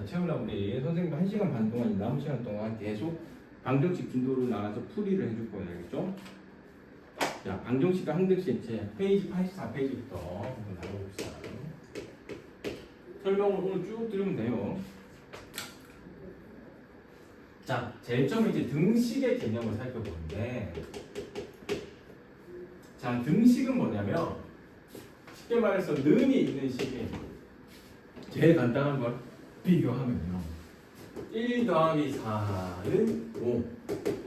자, 채우려고 우리 선생님도 1시간 반 동안 남은 시간 동안 계속 방정식 빈도로 나눠서 풀이를 해줄 거예요. 알겠죠? 자, 방정식과 항등식 제 페이지 84페이지부터 한번 나눠봅시다. 설명을 오늘 쭉 들으면 돼요. 자, 제일 처음에 이제 등식의 개념을 살펴보는데, 자, 등식은 뭐냐면 쉽게 말해서 는이 있는 식이 제일 간단한 걸 비교하면요, 1 더하기 4는 5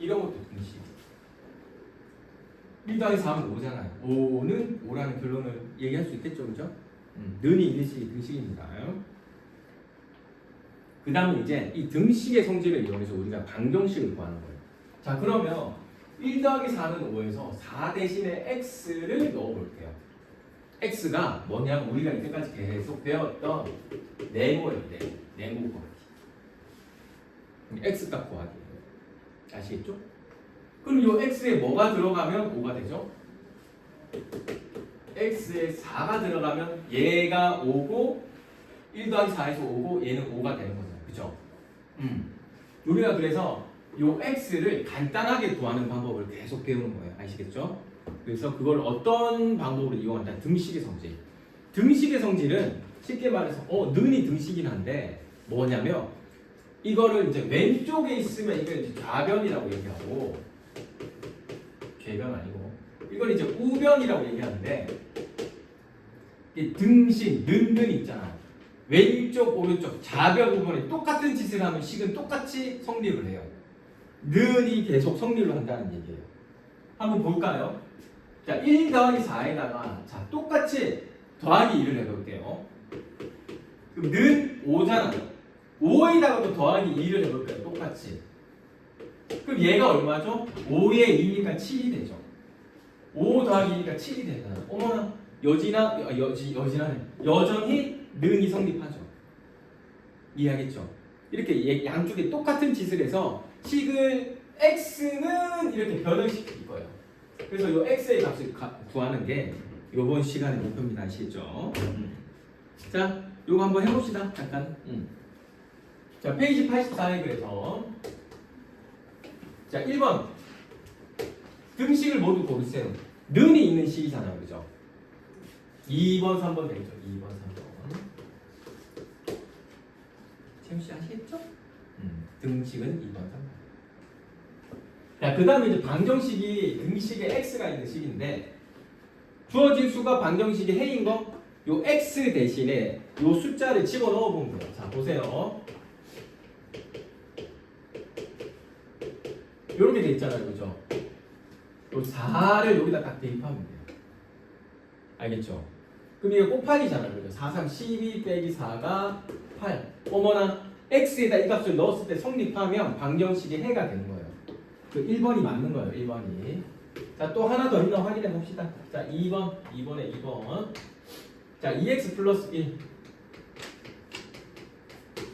이런 것도 등식. 1 더하기 4는 5잖아요. 5는 5라는 결론을 얘기할 수 있겠죠, 그죠? 는이 있는 식이 등식입니다. 그 다음에 이제 이 등식의 성질을 이용해서 우리가 방정식을 구하는 거예요. 자, 그러면 1 더하기 4는 5에서 4 대신에 x를 넣어볼게요. x가 뭐냐면 우리가 이때까지 계속 배웠던 네모예요. 네모 곱하기. x값 구하기. 아시겠죠? 그럼 이 x에 뭐가 들어가면 5가 되죠? x에 4가 들어가면 얘가 5고 1 더하기 4에서 5고 얘는 5가 되는 거잖아요. 그죠? 우리가 그래서 요 x를 간단하게 구하는 방법을 계속 배우는 거예요. 아시겠죠? 그래서 그걸 어떤 방법으로 이용한다? 등식의 성질. 등식의 성질은 쉽게 말해서 는이 등식이긴 한데 뭐냐면 이거를 이제 왼쪽에 있으면 이걸 이제 좌변이라고 얘기하고, 궤변 아니고 이걸 이제 우변이라고 얘기하는데, 이 등식 는은 있잖아요. 왼쪽 오른쪽 좌변 우변에 똑같은 짓을 하면 식은 똑같이 성립을 해요. 는이 계속 성립을 한다는 얘기예요. 한번 볼까요? 자, 1 더하기 4에다가 자 똑같이 더하기 2를 해볼게요. 그럼 는 5잖아요. 5에다가 또 더하기 2를 해볼까요? 똑같이. 그럼 얘가 얼마죠? 5에 2니까 7이 되죠. 5 더하기 2니까 7이 되잖아요. 어머나, 여전히 는이 성립하죠. 이해하겠죠? 이렇게 양쪽에 똑같은 짓을 해서 식을 x는 이렇게 변을 시킬 거예요. 그래서 이 x의 값을 구하는 게 이번 시간의 목표입니다. 아시겠죠? 자, 요거 한번 해봅시다. 잠깐. 자, 페이지 84에 그래서 자, 1번 등식을 모두 고르세요. 는이 있는 식이잖아요. 그죠? 2번, 3번 되죠. 2번, 3번. 채우씨 아시겠죠? 등식은 2번, 3번. 자, 그 다음에 이제 방정식이 등식에 x가 있는 식인데, 주어진 수가 방정식의 해인 거, 요 x 대신에 요 숫자를 집어넣어 보면 돼요. 자, 보세요. 요렇게 돼 있잖아요. 그죠? 요 4를 여기다 딱 대입하면 돼요. 알겠죠? 그럼 이게 곱하기잖아요. 그죠? 4, 3, 12 빼기 4가 8. 어머나, x에다 이 값을 넣었을 때 성립하면 방정식의 해가 되는 거예요. 그 1번이 맞는 거예요. 1번이. 자, 또 하나 더 있나 확인해 봅시다. 자, 2번에 2번. 자, 2x 플러스 1.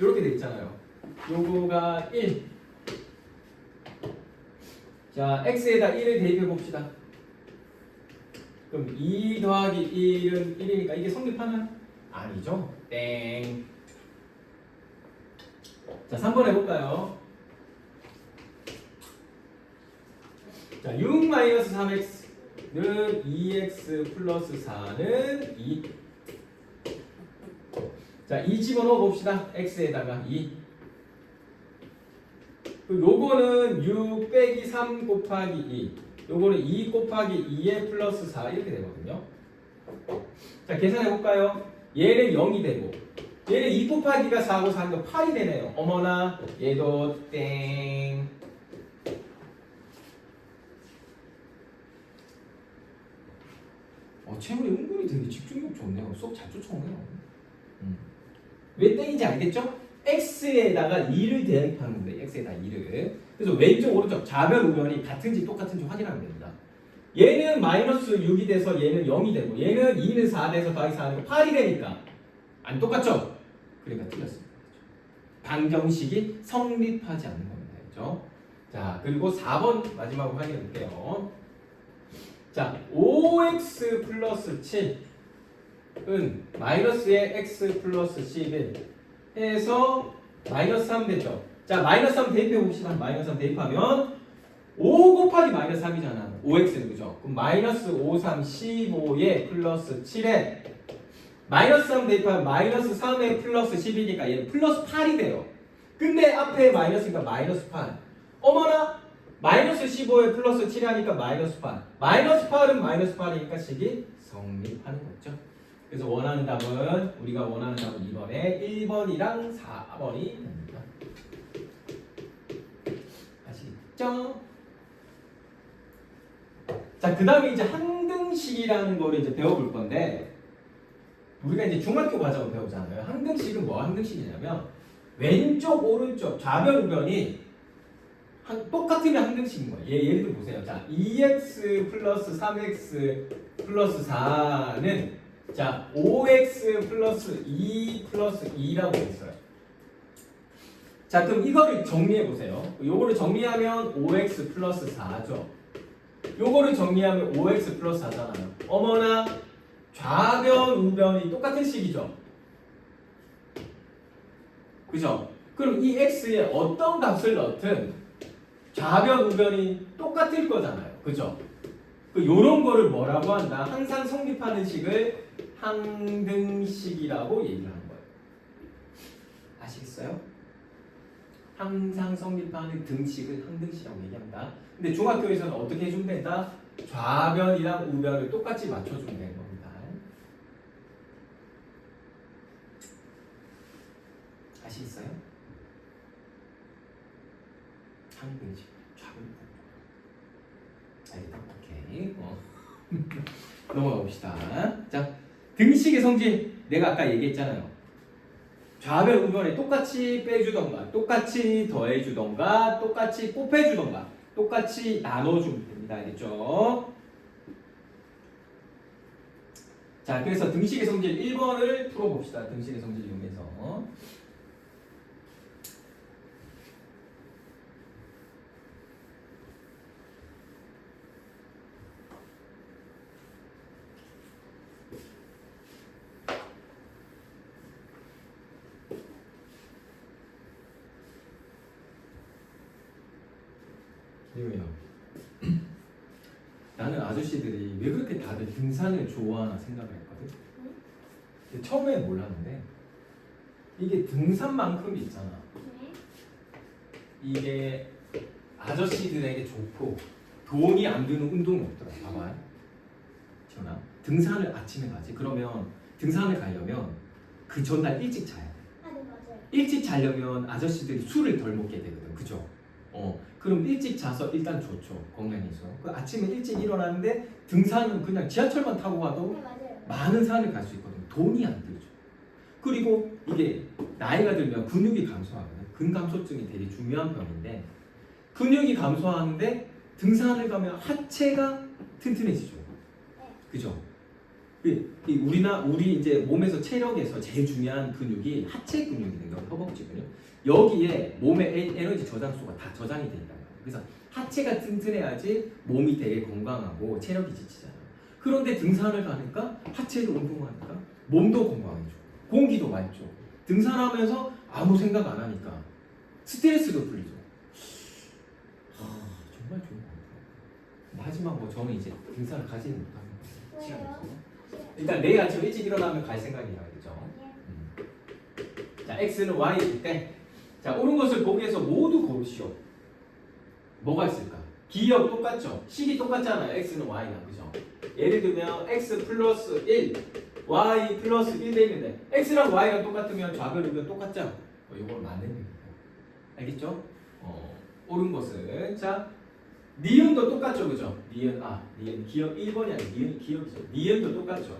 이렇게 돼 있잖아요. 요거가 1. 자, x에다 1을 대입해 봅시다. 그럼 2 더하기 1은 1이니까 이게 성립하나요? 아니죠. 땡. 자, 3번 해볼까요? 자, 6-3x는 2x 플러스 4는 2. 자, 2 집어넣어 봅시다. x에다가 2. 요거는 6 빼기 3 곱하기 2. 요거는 2 곱하기 2에 플러스 4 이렇게 되거든요. 자, 계산해 볼까요? 얘는 0이 되고 얘는 2 곱하기가 4고 4니까 8이 되네요. 어머나, 얘도 땡. 채물이 은근히 되게 집중력 좋네요. 수업 잘 쫓아오네요. 왜 땡인지 알겠죠? x에다가 2를 대입하는 건데, x에다 2를. 그래서 왼쪽 오른쪽 좌변 우변이 같은지 똑같은지 확인하면 됩니다. 얘는 마이너스 6이 돼서 얘는 0이 되고, 얘는 2는 4 돼서 더하기 4하니까 8이 되니까 안 똑같죠? 그러니까 틀렸습니다. 방정식이 성립하지 않는 겁니다. 그렇죠? 자, 그리고 4번 마지막으로 확인해 볼게요. 자, 5x 플러스 7은 마이너스의 x 플러스 11 해서 마이너스 3 됐죠? 자, 마이너스 3 대입해 봅시다. 마이너스 3 대입하면 5 곱하기 마이너스 3이잖아. 5x는 그죠? 그럼 마이너스 5, 3, 15에 플러스 7에 마이너스 3 대입하면 마이너스 3에 플러스 10이니까 얘는 플러스 8이 돼요. 근데 앞에 마이너스니까 마이너스 8. 어머나! 마이너스 15에 플러스 7 하니까 마이너스 8. 마이너스 8은 마이너스 8이니까 식이 성립하는 거죠. 그래서 원하는 답은 우리가 원하는 답은 2번에 1번이랑 4번이 됩니다. 아시겠죠? 자, 그 다음에 이제 항등식이라는 거를 이제 배워볼 건데 우리가 이제 중학교 과정을 배우잖아요. 항등식은 뭐 항등식이냐면 왼쪽 오른쪽 좌변 우변이 똑같으면 항등식인 거예요. 예를 들어 보세요. 자, 2x 플러스 3x 플러스 4는 자 5x 플러스 2 플러스 2라고 했어요. 자, 그럼 이거를 정리해 보세요. 요거를 정리하면 5x 플러스 4죠. 요거를 정리하면 5x 플러스 4잖아요. 어머나 좌변 우변이 똑같은 식이죠. 그죠? 그럼 이 x에 어떤 값을 넣든 좌변 우변이 똑같을 거잖아요. 그죠? 요런 거를 뭐라고 한다? 항상 성립하는 식을 항등식이라고 얘기를 하는 거예요. 아시겠어요? 항상 성립하는 등식을 항등식이라고 얘기한다. 근데 중학교에서는 어떻게 해주면 된다? 좌변이랑 우변을 똑같이 맞춰주면 되는 겁니다. 아시겠어요? 항등식 좌변 알겠다. 오케이. 넘어가 봅시다. 자, 등식의 성질 내가 아까 얘기했잖아요. 좌변 우변에 똑같이 빼주던가 똑같이 더해주던가 똑같이 곱해주던가 똑같이 나눠주면 됩니다. 알겠죠? 자, 그래서 등식의 성질 1번을 풀어봅시다. 등식의 성질 이용해서 이거요. 나는 아저씨들이 왜 그렇게 다들 등산을 좋아하나 생각을 했거든. 근데 처음에 몰랐는데 이게 등산만큼 있잖아. 이게 아저씨들에게 좋고 돈이 안 드는 운동이 없더라. 봐봐. 지원아, 등산을 아침에 가지. 그러면 등산을 가려면 그 전날 일찍 자야 돼. 아, 네, 맞아요. 일찍 자려면 아저씨들이 술을 덜 먹게 되거든. 그죠? 그럼 일찍 자서 일단 좋죠. 건강해서. 그 아침에 일찍 일어나는데 등산은 그냥 지하철만 타고 가도 네, 맞아요. 많은 산을 갈 수 있거든. 돈이 안 들죠. 그리고 이게 나이가 들면 근육이 감소하거든. 근감소증이 되게 중요한 병인데 근육이 감소하는데 등산을 가면 하체가 튼튼해지죠. 그죠? 우리 이제 몸에서 체력에서 제일 중요한 근육이 하체 근육이거든요. 허벅지 근육. 여기에 몸의 에너지 저장소가 다 저장이 돼 있다. 그래서 하체가 튼튼해야지 몸이 되게 건강하고 체력이 지치잖아요. 그런데 등산을 가니까 하체를 운동하니까 몸도 건강해져. 공기도 맑죠. 등산하면서 아무 생각 안 하니까 스트레스도 풀리죠. 정말 좋은 것 같아요. 하지만 뭐 저는 이제 등산을 가지는 못하는 거예요. 시간이 없어서. 일단 내일 아침 일찍 일어나면 갈 생각이라 그랬죠. 자, x는 y일 때, 자, 옳은 것을 보기 위해서 모두 고르시오. 뭐가 있을까? 기억 똑같죠? 식이 똑같잖아요. x는 y랑, 그죠? 예를 들면 x 플러스 1, y 플러스 1 돼 있는데 x랑 y랑 똑같으면 좌변 우변 똑같죠? 이걸 맞는 겁니다. 알겠죠? 옳은 것은 자, 니은도 똑같죠, 그죠? 니은 기억 1번이 아니라 니은 기억이죠. 니은도 똑같죠.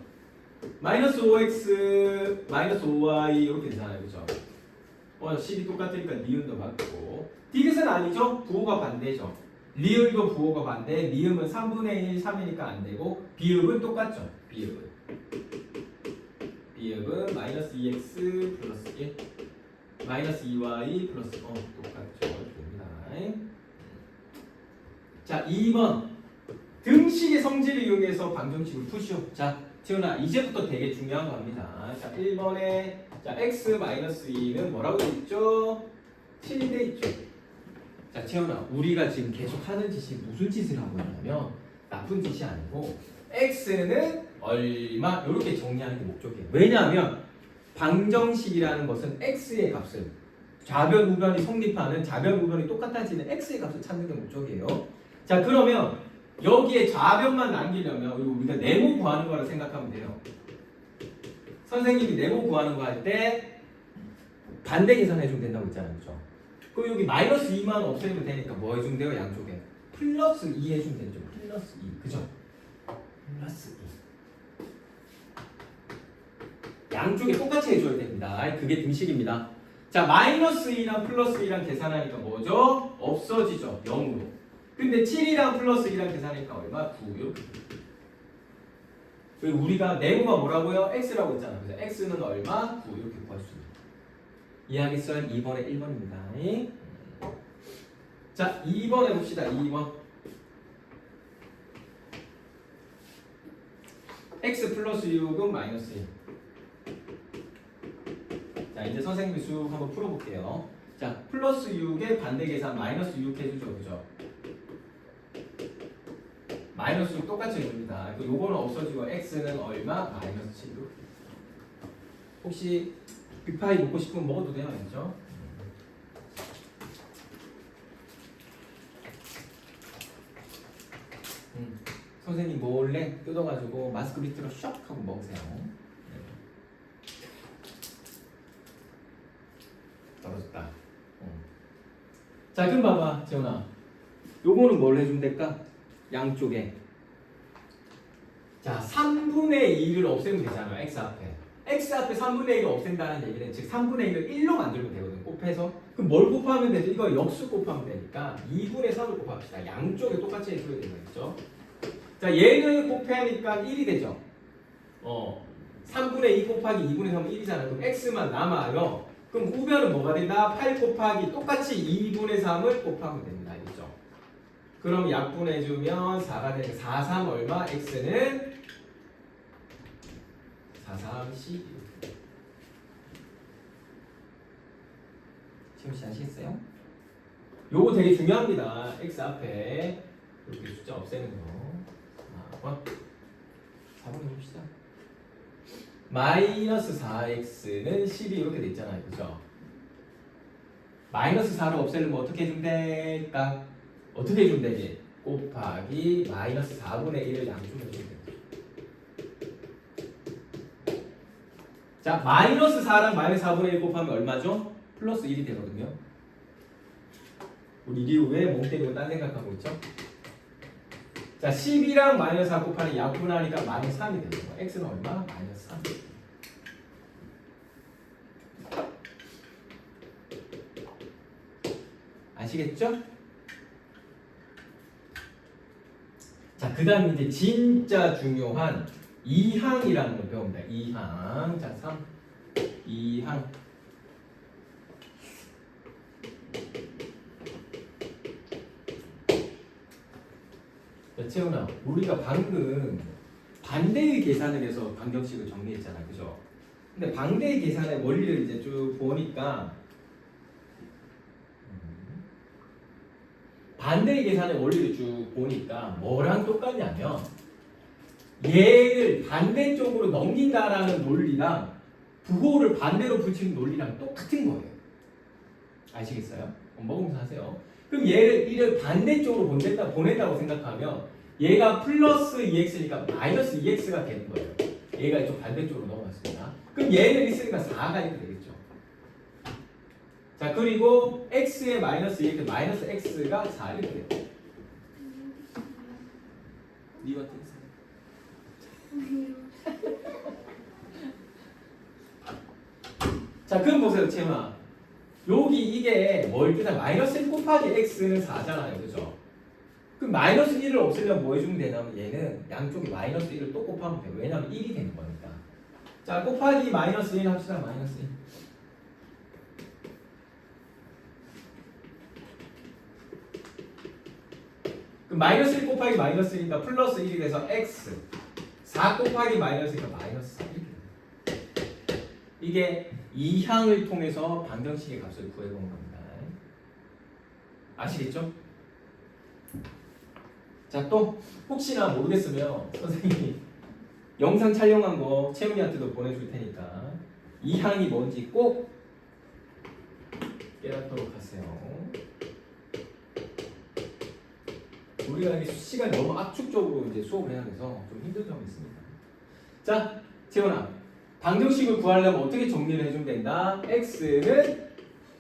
마이너스 5x 마이너스 5y 이렇게 되잖아요, 그죠? 식이 똑같으니까 니은도 맞고 디귿은 아니죠? 부호가 반대죠. 리을도 부호가 반대. 리음은 3분의 1, 3이니까 안 되고 비읍은 똑같죠. 비읍은 마이너스 2x 플러스 1 마이너스 2y 플러스 똑같죠. 됩니다. 자, 2번 등식의 성질을 이용해서 방정식을 푸시오. 자, 지훈아, 이제부터 되게 중요한 겁니다. 자, 1번에 자, x 마이너스 2는 뭐라고 돼 있죠? 7이 돼 있죠. 자, 채연아, 우리가 지금 계속 하는 짓이 무슨 짓을 하고 있냐면 나쁜 짓이 아니고 x는 얼마 이렇게 정리하는 게 목적이에요. 왜냐하면 방정식이라는 것은 x의 값을 좌변 우변이 성립하는 좌변 우변이 똑같아지는 x의 값을 찾는 게 목적이에요. 자, 그러면 여기에 좌변만 남기려면 우리가 네모 구하는 거라 생각하면 돼요. 선생님이 네모 구하는 거 할 때 반대 계산해 주면 된다고 했잖아요. 그렇죠? 그럼 여기 마이너스 2만 없애면 되니까 뭐 해주면 돼요? 양쪽에 플러스 2 해주면 되죠. 플러스 2 그죠? 플러스 2 양쪽에 똑같이 해줘야 됩니다. 그게 등식입니다. 자, 마이너스 2랑 플러스 2랑 계산하니까 뭐죠? 없어지죠. 0으로. 근데 7이랑 플러스 2랑 계산하니까 얼마? 9 이렇게. 우리가 네모가 뭐라고요? x라고 했잖아. 그래서 x는 얼마? 9 이렇게 구할 수 있습니다. 이해하겠어요? 2번에 1번입니다. 자, 2번 해봅시다. 2번. x 플러스 6은 마이너스 1. 자, 이제 선생님이 쭉 한번 풀어볼게요. 자, 플러스 6의 반대 계산 마이너스 6 해주죠. 그죠? 마이너스 6 똑같이 해줍니다. 요거는 없어지고 x는 얼마? 마이너스 7. 혹시 빅파이 먹고 싶으면 먹어도 돼요. 알죠? 선생님 몰래 뜯어가지고 마스크 밑으로 샥 하고 먹으세요. 떨어졌다. 자, 그럼 봐봐, 재훈아. 요거는 뭘 해주면 될까? 양쪽에. 자, 3분의 2를 없애면 되잖아, x 앞에. x 앞에 3분의 1을 없앤다는 얘기는 즉 3분의 1을 1로 만들면 되거든, 곱해서. 그럼 뭘 곱하면 되죠? 이거 역수 곱하면 되니까 2분의 3을 곱합시다. 양쪽에 똑같이 해줘야 되는 거죠. 자, 얘를 곱하니까 1이 되죠. 3분의 2 곱하기 2분의 3은 1이잖아요. 그럼 x만 남아요. 그럼 우변은 뭐가 된다? 8 곱하기 똑같이 2분의 3을 곱하면 됩니다. 알겠죠? 그럼 약분해주면 4가 되니까 4, 3 얼마? x는 4, 3, 12. 지금 씨 아시겠어요? 요거 되게 중요합니다. x 앞에 이렇게 숫자 없애는 거. 4번 해봅시다. 마이너스 4x는 12 이렇게 돼 있잖아요. 그죠? 마이너스 4를 없애려면 어떻게 해주면 될까? 어떻게 해주면 되지? 곱하기 마이너스 4분의 1을 양쪽에 해주면 됩니다. 자, 마이너스 4랑 마이너스 4분의 1 곱하면 얼마죠? 플러스 1이 되거든요. 우리 이게 왜 멍 때리고 딴 생각하고 있죠? 자, 12랑 마이너스 4 곱하니 약분하니까 마이너스 3이 되죠. x는 얼마? 마이너스 3. 아시겠죠? 자, 그 다음에 이제 진짜 중요한 2항이라는 걸 배웁니다. 2항. 자, 3. 2항. 자, 채훈아, 우리가 방금 반대의 계산을 해서 방정식을 정리했잖아. 그죠? 근데 반대의 계산의 원리를 이제 쭉 보니까 반대의 계산의 원리를 쭉 보니까 뭐랑 똑같냐면 얘를 반대쪽으로 넘긴다라는 논리랑 부호를 반대로 붙이는 논리랑 똑같은 거예요. 아시겠어요? 먹으면서 하세요. 그럼 이를 반대쪽으로 보낸다고 생각하면 얘가 플러스 2x니까 마이너스 2x가 되는 거예요. 얘가 이쪽 반대쪽으로 넘어갔습니다. 그럼 얘는 있으니까 4가 이렇게 되겠죠. 자, 그리고 x의 마이너스 2x 마이너스 x가 4 이렇게 돼요. 니가 뜬세요. 자, 그럼 보세요, 채마. 여기 이게 뭘 뜻하? 마이너스 1 곱하기 x는 4잖아요, 그죠? 그럼 마이너스 1을 없애려면 뭐 해주면 되냐면 얘는 양쪽에 마이너스 1을 또 곱하면 돼요. 왜냐면 1이 되는 거니까. 자, 곱하기 마이너스 1 합시다. 마이너스 1. 그럼 마이너스 1 곱하기 마이너스 1이니까 플러스 1이 돼서 x. 4 곱하기 마이너스 1이니까 마이너스 4 이렇게 돼요. 이게 이 항을 통해서 방정식의 값을 구해본 겁니다. 아시겠죠? 자, 또 혹시나 모르겠으면 선생님이 영상 촬영한 거 채훈이한테도 보내줄 테니까 이 항이 뭔지 꼭 깨닫도록 하세요. 우리가 이게 시간이 너무 압축적으로 이제 수업을 해야 돼서 좀 힘든 점이 있습니다. 자, 채훈아, 방정식을 구하려면 어떻게 정리를 해주면 된다? x는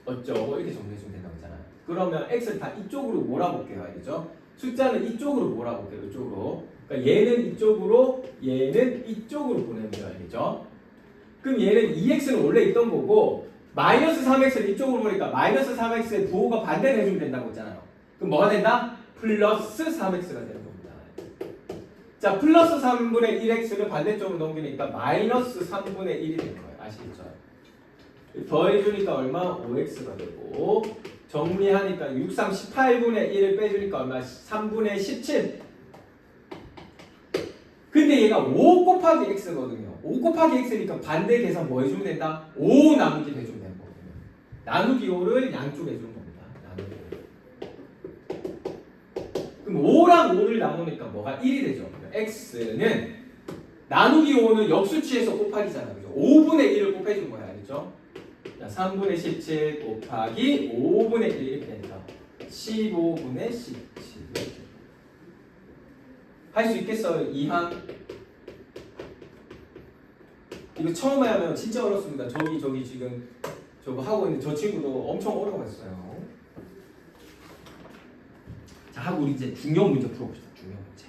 어쩌고 이렇게 정리해주면 된다고 했잖아. 그러면 x를 다 이쪽으로 몰아볼게요, 알겠죠? 숫자는 이쪽으로 몰아볼게요, 이쪽으로. 그러니까 얘는 이쪽으로, 얘는 이쪽으로 보내면 돼요, 알겠죠? 그럼 얘는 2x는 원래 있던 거고 마이너스 3x를 이쪽으로 보니까 마이너스 3x의 부호가 반대를 해주면 된다고 했잖아요. 그럼 뭐가 된다? 플러스 3x가 되는 겁니다. 자, 플러스 3분의 1x를 반대쪽으로 넘기니까 마이너스 3분의 1이 되는 거예요. 아시겠죠? 더해주니까 얼마? 5x가 되고 정리하니까 6, 3, 18분의 1을 빼주니까 얼마? 3분의 17. 근데 얘가 5 곱하기 x거든요. 5 곱하기 x니까 반대 계산 뭐 해주면 된다? 5 나누기 해주면 되는 거거든요. 나누기 5를 양쪽에 해주는 겁니다. 나누기 5. 그럼 5랑 5를 나누니까 뭐가 1이 되죠. x는 나누기 5는 역수치에서 곱하기잖아. 그죠? 5분의 1을 곱해준 거야. 알겠죠? 자, 3분의 17 곱하기 5분의 1 이렇게 되니까 15분의 17. 할 수 있겠어요? 2항. 이거 처음에 하면 진짜 어렵습니다. 저기 지금 저거 하고 있는 저 친구도 엄청 어려워했어요. 자, 하고 우리 이제 중요한 문제 풀어봅시다. 중요한 문제.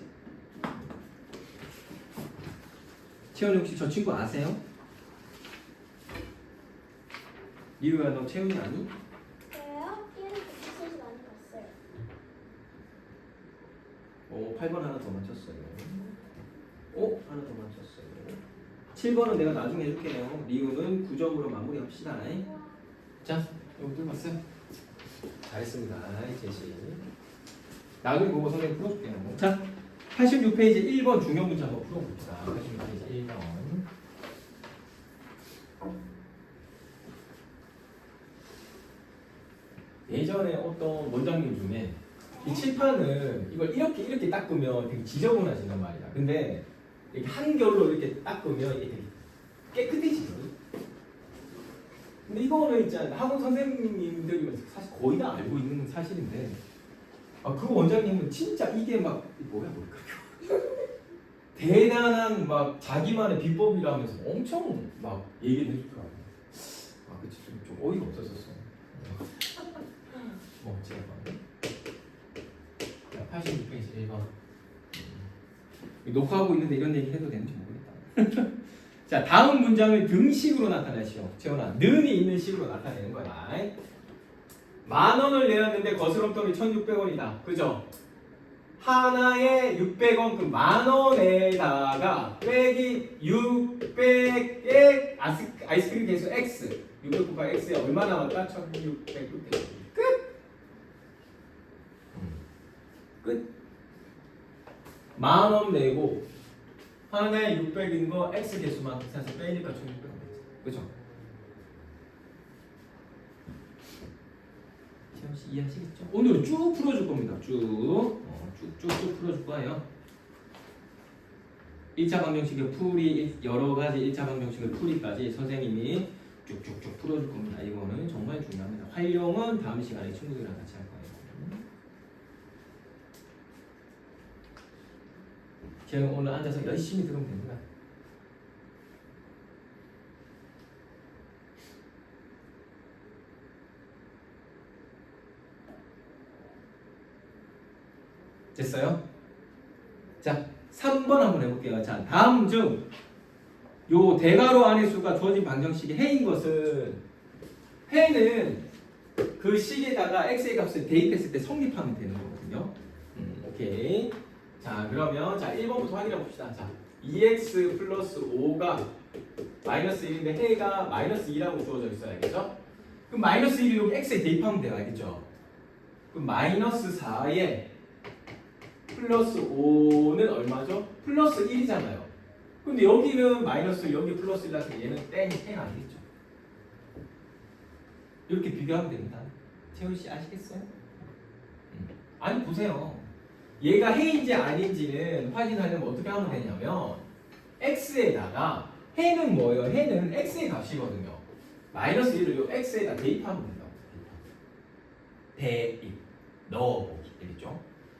채연이 혹시 저 친구 아세요? 리우야, 너 채연이 아니? 저요? 얘는 독서실 많이 갔어요. 8번 하나 더 맞췄어요. 하나 더 맞췄어요. 7번은 내가 나중에 해줄게요. 리우는 9점으로 마무리합시다. 자, 이거 뚫었어요? 잘했습니다. 제시. 나중에 보고 선생님 풀어줄게요. 자, 86페이지 1번 중요 문제 한번 풀어봅시다. 86페이지 1번. 예전에 어떤 원장님 중에 이 칠판을 이걸 이렇게 닦으면 되게 지저분하신단 말이야. 근데 이렇게 한결로 이렇게 닦으면 이게 되게 깨끗해지거든. 근데 이거는 있잖아, 학원 선생님들이 사실 거의 다 알고 있는 사실인데, 그 원장님은 진짜 이게 막 뭐야 대단한 막 자기만의 비법이라면서 엄청 막 얘기를 해주더라고. 그치, 좀 어이가 없었었어. 제가 86페이지 1번. 녹화하고 있는데 이런 얘기 해도 되는지 모르겠다. 자, 다음 문장을 등식으로 나타내시오. 재원아, 는이 있는 식으로 나타내는 거야. 10,000원을 내었는데 거스름돈이 1,600원이다. 그죠? 하나에 600원, 그 10,000원에다가 빼기 600의 아이스크림 개수 x. 600 곱하기 x에 얼마 남았다? 1,600. 끝! 끝. 10,000원 내고 하나에 600인 거 x 개수만 계산해서 빼니까 1,600원 되지. 그죠? 채연씨 이해하시겠죠? 오늘은 쭉 풀어줄 겁니다. 쭉 풀어줄 거예요. 1차 방정식의 풀이, 여러 가지 1차 방정식의 풀이까지 선생님이 쭉쭉쭉 풀어줄 겁니다. 이거는 정말 중요합니다. 활용은 다음 시간에 친구들이랑 같이 할 거예요. 제가 오늘 앉아서 열심히 들으면 됩니다. 됐어요? 자, 3번 한번 해볼게요. 자, 다음 중 요 대괄호 안의 수가 주어진 방정식의 해인 것은, 해는 그 식에다가 x의 값을 대입했을 때 성립하면 되는 거거든요. 오케이. 자, 그러면 자 1번부터 확인해 봅시다. 자, 2x 플러스 5가 마이너스 1인데 해가 마이너스 2라고 주어져 있어요. 알겠죠? 그럼 마이너스 1을 여기 x에 대입하면 돼요. 알겠죠? 그럼 마이너스 4에 플러스 5는 얼마죠? 플러스 1이잖아요. 근데 여기는 마이너스, 여기 플러스 1라서 얘는 땡 아니겠죠? 이렇게 비교하면 됩니다. 채훈 씨 아시겠어요? 아니 보세요. 얘가 해인지 아닌지는 확인하려면 어떻게 하면 되냐면 x에다가 해는 뭐예요? 해는 x의 값이거든요. 마이너스 1을 요 x에다 대입하면 된다고. 대입 넣어보기 되겠죠?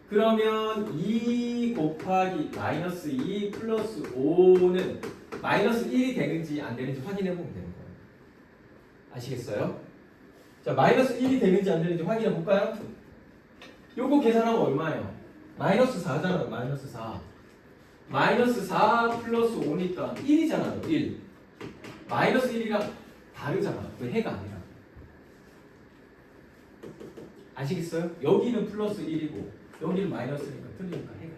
그러면 2 곱하기 마이너스 2 플러스 5는 마이너스 1이 되는지 안 되는지 확인해 보면 되는 거예요. 아시겠어요? 자, 마이너스 1이 되는지 안 되는지 확인해 볼까요? 요거 계산하면 얼마예요? 마이너스 4잖아요. 마이너스 4. 마이너스 4 플러스 5니까 1이잖아요. 1. 마이너스 1이랑 다르잖아요. 왜 해가 아니라. 아시겠어요? 여기는 플러스 1이고 여기는 마이너스니까 틀리니까 해가.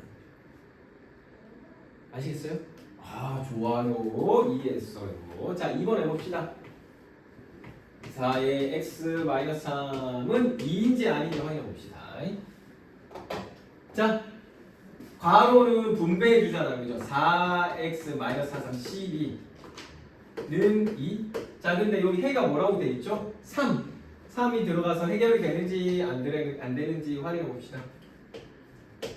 아시겠어요? 아 좋아요. 이해했어요. 자 2번 해봅시다. 4의 x 3은 2인지 아닌지 확인해봅시다. 자 괄호는 분배해 주잖아요. 그죠? 4x 4, 3, 12는 2. 자 근데 여기 해가 뭐라고 돼 있죠? 3. 3이 들어가서 해결이 되는지 안 되는지 확인해 봅시다.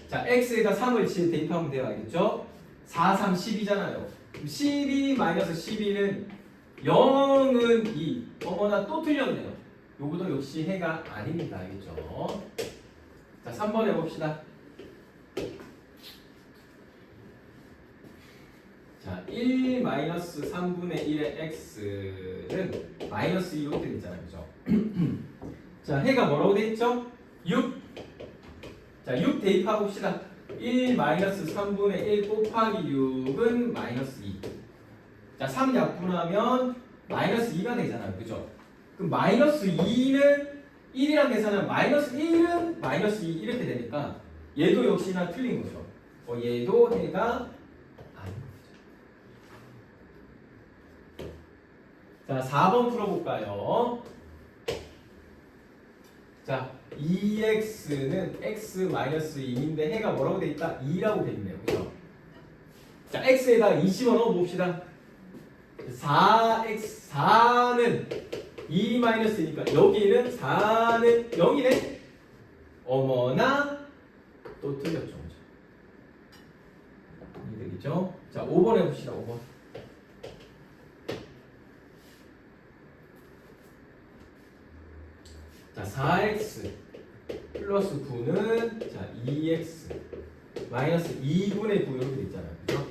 자, x에다 3을 대입하면 돼요. 알겠죠? 4, 3, 10이잖아요. 12 마이너스 12는 0은 2. 어머나 또 틀렸네요. 요것도 역시 해가 아닙니다. 알겠죠? 자, 3번 해봅시다. 자, 1 마이너스 3분의 1의 x는 마이너스 2 이렇게 되잖아요. 그죠? 자, 해가 뭐라고 돼 있죠? 6. 자, 6 대입해 봅시다. 1 마이너스 3분의 1 곱하기 6은 마이너스 2. 자, 3 약분하면 마이너스 2가 되잖아요. 그죠? 그럼 마이너스 2는 1이랑 계산하면 마이너스 1은 마이너스 2 이렇게 되니까 얘도 역시나 틀린 거죠. 얘도 해가 아닌 거죠. 자, 4번 풀어볼까요? 자, 2x는 x-2인데 해가 뭐라고 돼 있다? 2라고 돼 있네요. 그죠? 자, x에다 20원 넣어 봅시다. 4는 2-2니까 여기는 4는 0이네? 어머나 또 틀렸죠. 그죠? 이해되겠죠? 자, 5번 해봅시다. 5번. 자, 4x 플러스 9는 자 2x 마이너스 2분의 9 이렇게 있잖아요. 그죠?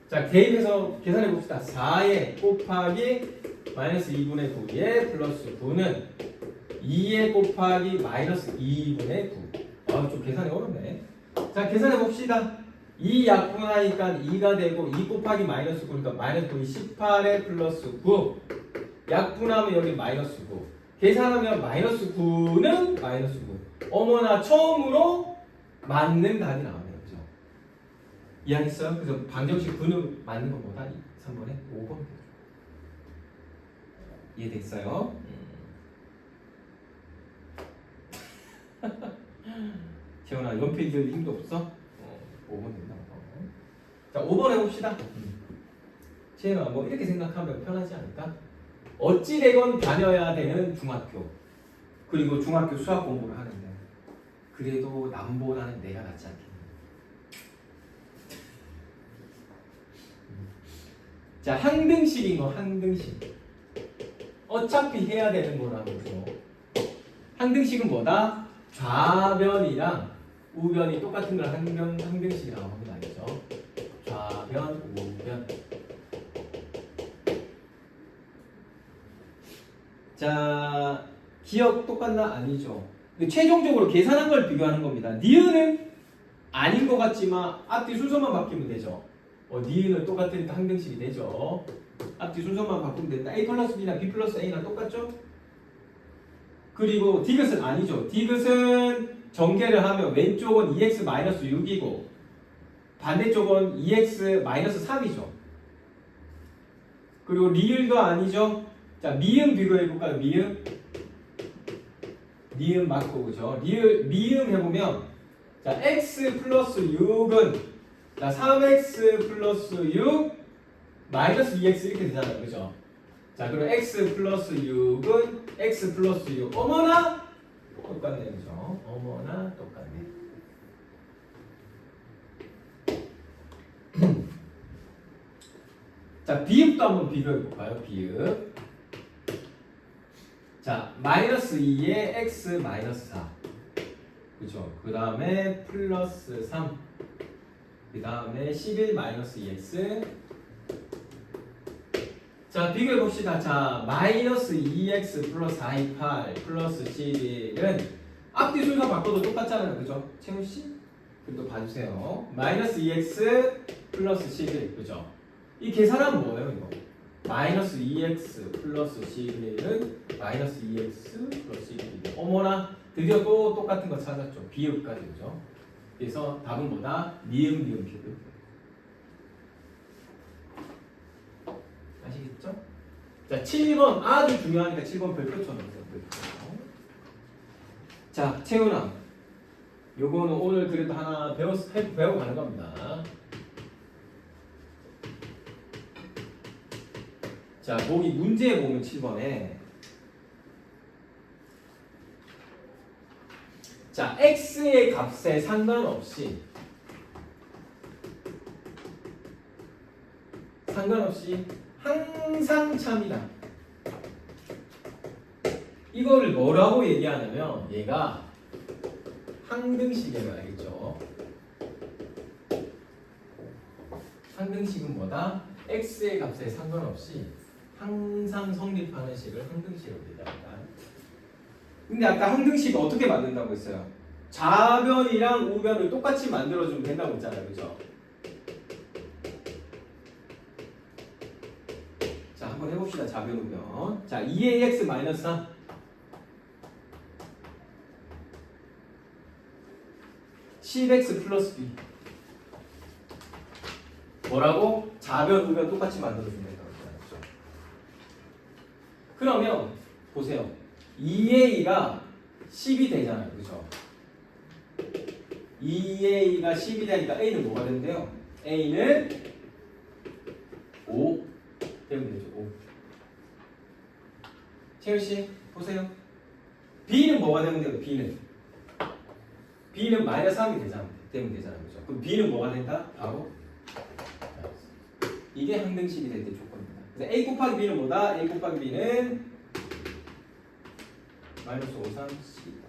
자, 대입해서 계산해 봅시다. 4에 곱하기 마이너스 2분의 9에 플러스 9는 2에 곱하기 마이너스 2분의 9. 아, 좀 계산이 어렵네. 자, 계산해 봅시다. 2 약분하니까 2가 되고 2 곱하기 마이너스 9니까 마이너스 9이 18에 플러스 9. 약분하면 여기 마이너스 9. 계산하면 마이너스 9는 마이너스 9. 어머나 처음으로 맞는 답이 나오네요. 그죠? 이해하겠어요? 그래서 방정식 9는 맞는 것보다 3번에 5번. 이해됐어요? 재훈아 연필 들 힘도 없어? 5번 된다고. 자 5번 해봅시다. 재훈아 뭐 이렇게 생각하면 편하지 않을까? 어찌되건 다녀야 되는 중학교, 그리고 중학교 수학 공부를 하는데 그래도 남보다는 내가 낫지 않겠니? 자, 항등식인 거. 항등식 어차피 해야 되는 거라고요. 항등식은 뭐다? 좌변이랑 우변이 똑같은 걸 항등식이라고 합니다. 알겠죠? 좌변, 우변. 자, 기억 똑같나? 아니죠. 최종적으로 계산한 걸 비교하는 겁니다. 니은은 아닌 것 같지만 앞뒤 순서만 바뀌면 되죠. 니은은 똑같으니까 항등식이 되죠. 앞뒤 순서만 바꾸면 된다. A 플러스 B나 B 플러스 A랑 똑같죠? 그리고 디귿은 아니죠. 디귿은 전개를 하면 왼쪽은 2x-6이고 반대쪽은 2x-3이죠. 그리고 리을도 아니죠. 자, 미음 비교해볼까요? 미음 맞고, 그죠? 미음 해보면, 자, x 플러스 6은, 자, 3x 플러스 6, 마이너스 2x 이렇게 되잖아요. 그죠? 자, 자, 그럼 x 플러스 6은 x 플러스 6. 어머나 똑같네, 그죠? 어머나 똑같네. 자, 비읍도 한번 비교해 볼까요? 비읍. 자, 마이너스 2에 x 마이너스 4. 그죠? 그 다음에 플러스 3. 그 다음에 11 마이너스 2x. 자, 비교해 봅시다. 자, 마이너스 2x 플러스 428 플러스 11은 앞뒤 순서 바꿔도 똑같잖아요. 그죠? 채훈씨? 그럼 또 봐주세요. 마이너스 2x 플러스 11. 그죠? 이 계산하면 뭐예요, 이거? 마이너스 2x 플러스 11은 마이너스 2x 플러스 11. 어머나, 드디어 또 똑같은 거 찾았죠. 비읍까지, 그죠? 그래서 답은 뭐다? 니은, 비읍, 비읍. 아시겠죠? 자, 7번 아주 중요하니까 7번 별표 쳐놓으세요. 별표. 자, 채훈아. 요거는 오늘 그래도 하나 배우고 가는 겁니다. 자, 거기 문제에 보면 7번에 자, x의 값에 상관없이 항상 참이다. 이거를 뭐라고 얘기하냐면 얘가 항등식이에요. 알겠죠? 항등식은 뭐다? x의 값에 상관없이 항상 성립하는 식을 항등식으로 얘기합니다. 근데 아까 항등식 어떻게 만든다고 했어요? 좌변이랑 우변을 똑같이 만들어주면 된다고 했잖아요. 그죠? 자, 한번 해봅시다. 좌변, 우변. 자, 2ax 마이너스 3. (10x) 플러스 b. 뭐라고? 좌변, 우변 똑같이 만들어주면 된다고 했잖아요. 그러면 보세요. 2a가 10이 되잖아요. 그죠? 2a가 10이 되니까 a는 뭐가 된대요? a는 5 되면 되죠. 5. 채윤씨 보세요. b는 뭐가 되면 돼요? b는 마이너스 3이 되면 되잖아요. 그죠? 그럼 b는 뭐가 된다? 바로 이게 항등식이 될 때 조건입니다. 그래서 a 곱하기 b는 뭐다? a 곱하기 b는 마이너스 5, 3, 10.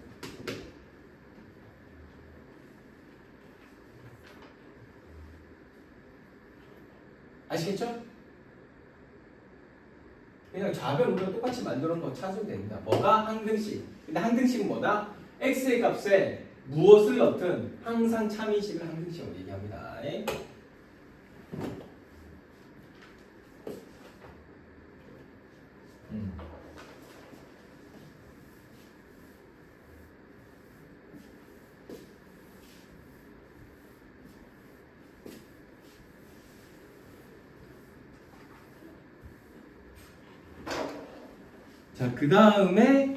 아시겠죠? 그냥 좌변, 우변 똑같이 만들어 놓은 거 찾으면 됩니다. 뭐가 항등식? 근데 항등식은 뭐다? x의 값에 무엇을 넣든 항상 참인식을 항등식으로 얘기합니다. 자, 그 다음에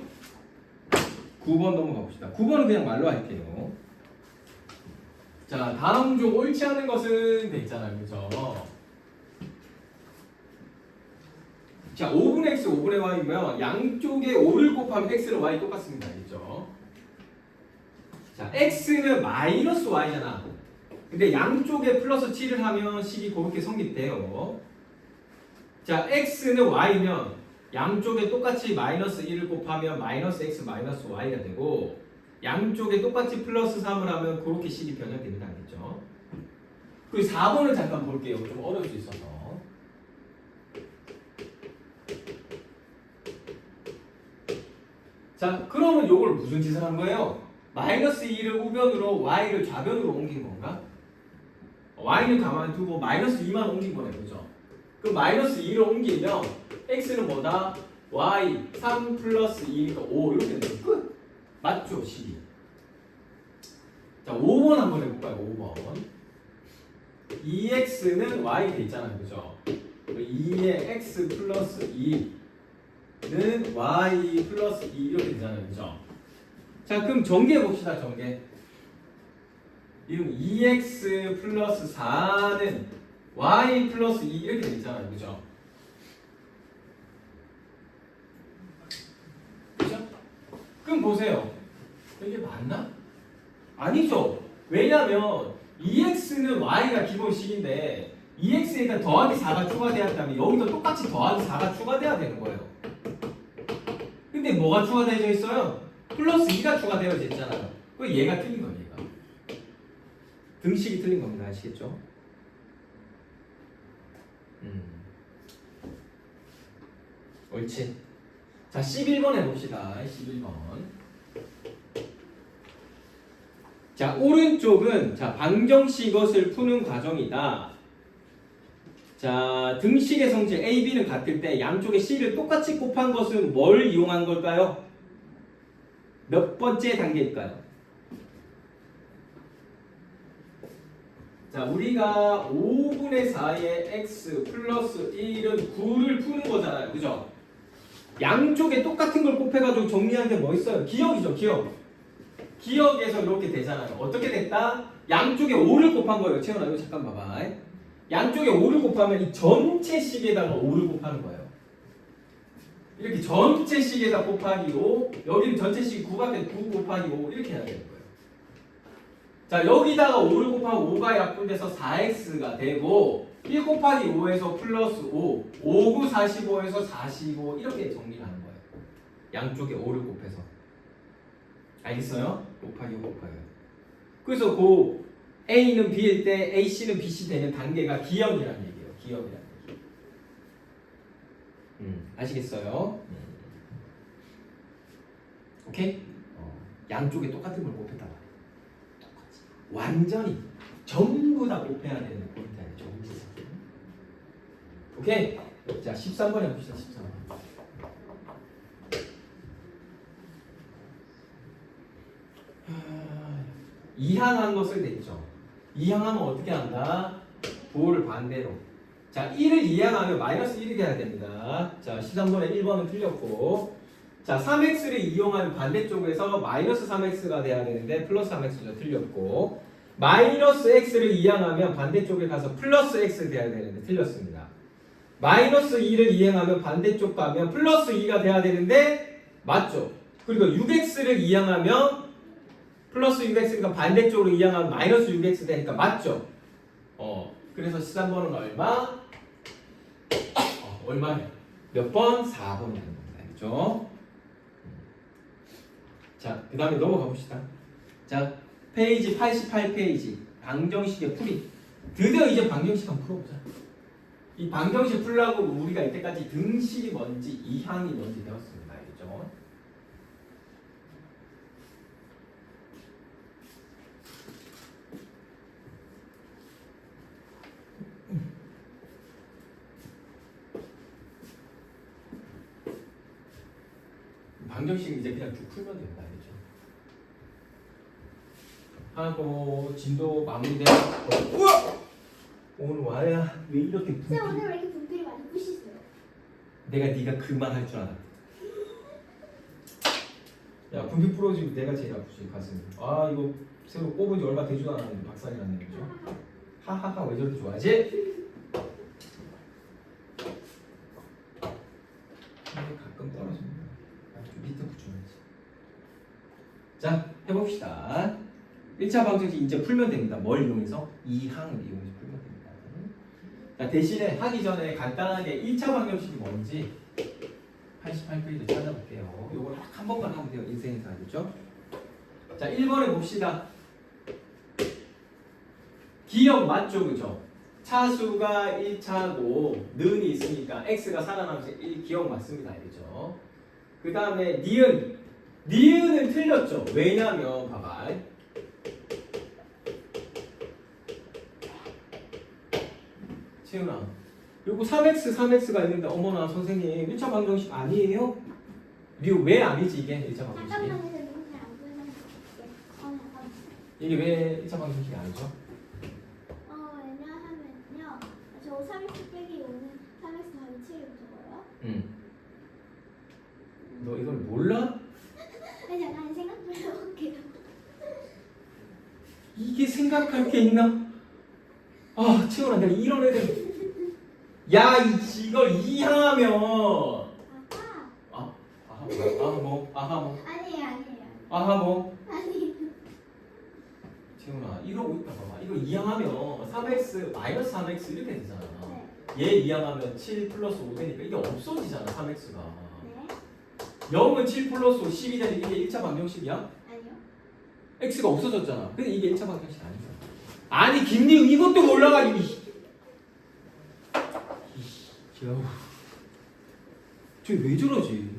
9번 넘어가 봅시다. 9번은 그냥 말로 할게요. 자, 다음 중 옳지 않은 것은 돼 있잖아요. 그죠? 자, 5분의 x, 5분의 y면 양쪽에 5를 곱하면 x는 y 똑같습니다. 알겠죠? 자, x는 마이너스 y잖아. 근데 양쪽에 플러스 7을 하면 식이 그렇게 성립돼요. 자, x는 y면 양쪽에 똑같이 마이너스 1을 곱하면 마이너스 x 마이너스 y가 되고 양쪽에 똑같이 플러스 3을 하면 그렇게 식이 변형됩니다. 알겠죠? 그 4번을 잠깐 볼게요. 좀 어려울 수 있어서. 자, 그러면 요걸 무슨 짓을 한 거예요? 마이너스 2를 우변으로 y를 좌변으로 옮긴 건가? y는 가만히 두고 마이너스 2만 옮긴 거네. 그죠? 그럼 마이너스 2를 옮기면 x는 뭐다? y 3 플러스 2니까 5 이렇게 되면 끝! 맞죠? 12. 자, 5번 한번 해볼까요? 5번 2x는 y 돼 있잖아요. 그죠? 2의 x 플러스 2는 y 플러스 2 이렇게 되잖아요. 그죠? 자, 그럼 전개해 봅시다. 전개. 이럼 2x 플러스 4는 y 플러스 2 이렇게 돼 있잖아요. 그죠? 그럼 보세요. 이게 맞나? 아니죠. 왜냐면 EX는 Y가 기본식인데 EX에다 더하기 4가 추가되었다면 여기도 똑같이 더하기 4가 추가돼야 되는 거예요. 근데 뭐가 추가되어 있어요? 플러스 2가 추가되어져 있잖아요. 그 얘가 틀린 거예요. 얘가. 등식이 틀린 겁니다. 아시겠죠? 옳지. 자, 11번 해봅시다. 11번. 자, 오른쪽은 자, 방정식 것을 푸는 과정이다. 자, 등식의 성질 A, B는 같을 때 양쪽의 C를 똑같이 곱한 것은 뭘 이용한 걸까요? 몇 번째 단계일까요? 자, 우리가 5분의 4의 x 플러스 1은 9를 푸는 거잖아요. 그죠? 양쪽에 똑같은 걸 곱해가지고 정리한 게 뭐 있어요? 기억이죠, 기억. 기억에서 이렇게 되잖아요. 어떻게 됐다? 양쪽에 5를 곱한 거예요. 채연아, 이거 잠깐 봐봐. 양쪽에 5를 곱하면 이 전체 식에다가 5를 곱하는 거예요. 이렇게 전체 식에다 곱하기 5, 여기는 전체 식 9가 9 곱하기 5 이렇게 해야 되는 거예요. 자, 여기다가 5를 곱하면 5가 약분돼서 4x가 되고 1 곱하기 5에서 플러스 5, 5, 9, 45에서 45 이렇게 정리를 하는 거예요. 양쪽에 5를 곱해서. 알겠어요? 곱하기 5 곱하기. 그래서 그 A는 B일 때 AC 는 BC 되는 단계가 기역이라는 얘기예요. 기역이라는 얘기. 아시겠어요? 오케이? 양쪽에 똑같은 걸 곱했단 말이에요. 똑같이. 완전히 전부 다 곱해야 되는 포인트 알죠? 오케이? 자, 13번 해봅시다. 13번. 이항한 것을 냈죠. 이항하면 어떻게 한다? 부호를 반대로. 자, 1을 이항하면 마이너스 1이 돼야 됩니다. 자, 13번에 1번은 틀렸고. 자, 3x를 이용하면 반대쪽에서 마이너스 3x가 돼야 되는데 플러스 3x죠. 틀렸고. 마이너스 x를 이항하면 반대쪽에 가서 플러스 x 돼야 되는데 틀렸습니다. 마이너스 2를 이항하면 반대쪽 가면 플러스 2가 돼야 되는데 맞죠? 그리고 6x를 이항하면 플러스 6x니까 반대쪽으로 이항하면 마이너스 6x 되니까 맞죠? 그래서 13번은 얼마? 얼마예요? 몇 번? 4번이 되는 겁니다. 그렇죠? 자, 그 다음에 넘어가 봅시다. 자, 페이지 88페이지 방정식의 풀이. 드디어 이제 방정식 한번 풀어보자. 이 방정식 풀라고 우리가 이때까지 등식이 뭔지 이항이 뭔지 배웠습니다. 알겠죠? 방정식 이제 그냥 쭉 풀면 된다. 알겠죠? 하고 진도 마무리되고. 우와! 오늘 와야 왜 이렇게 분필? 쌤 오늘 왜 이렇게 분필이 많이 부시세요? 내가 네가 그만 할 줄 알았다. 야, 분필 부러지고 내가 제일 아프지 가슴이. 아, 이거 새로 뽑은 지 얼마 되지도 않았는데 박살이 났네. 그죠? 하하하, 왜 저렇게 좋아하지? 가끔 떨어집니다. 좀 밑에 붙여야지. 자, 해봅시다. 1차 방정식 이제 풀면 됩니다. 뭘 이용해서? 이항을 이용해서 풀면 됩니다. 자, 대신에 하기 전에 간단하게 1차 방정식이 뭔지 88페이지 찾아볼게요. 이걸 딱 한 번만 하면 돼요. 인생에서. 알겠죠? 자, 1번에 봅시다. 기억 맞죠? 그죠? 차수가 1차고 는이 있으니까 x가 살아나면서 1 기억 맞습니다. 알겠죠? 그 다음에 니은은 틀렸죠? 왜냐면 봐봐. 채윤아, 요거 3x가 있는데 어머나 선생님 1차 방정식 아니에요? 이거 왜 아니지 이게 1차 방정식이? 잠깐만요. 너무 잘안 보이는 잠깐. 이게 왜 1차 방정식이 아니죠? 왜냐하면요. 저 3x 빼기 5는 3x 더하기 7을 적어요. 너 이걸 몰라? 아니 잠깐 생각 좀 해볼게요. 이게 생각할 게 있나? 아, 채훈아, 내가 이런 애들. 야, 이걸 이항하면. 아하. 아하 뭐. 아니에요. 아하 뭐? 아니. 재훈아 이러고 있다 봐봐. 이거 이항하면 3x 마이너스 3x 이렇게 되잖아. 네. 얘 이항하면 7 플러스 5 되니까 이게 없어지잖아 3x가. 네. 0은 7 플러스 5 10이 되니까 이게 1차 방정식이야? 아니요. x가 없어졌잖아. 근데 이게 1차 방정식 아니잖아. 아니 김리우 이것도 몰라가지고 쟤왜 저러지?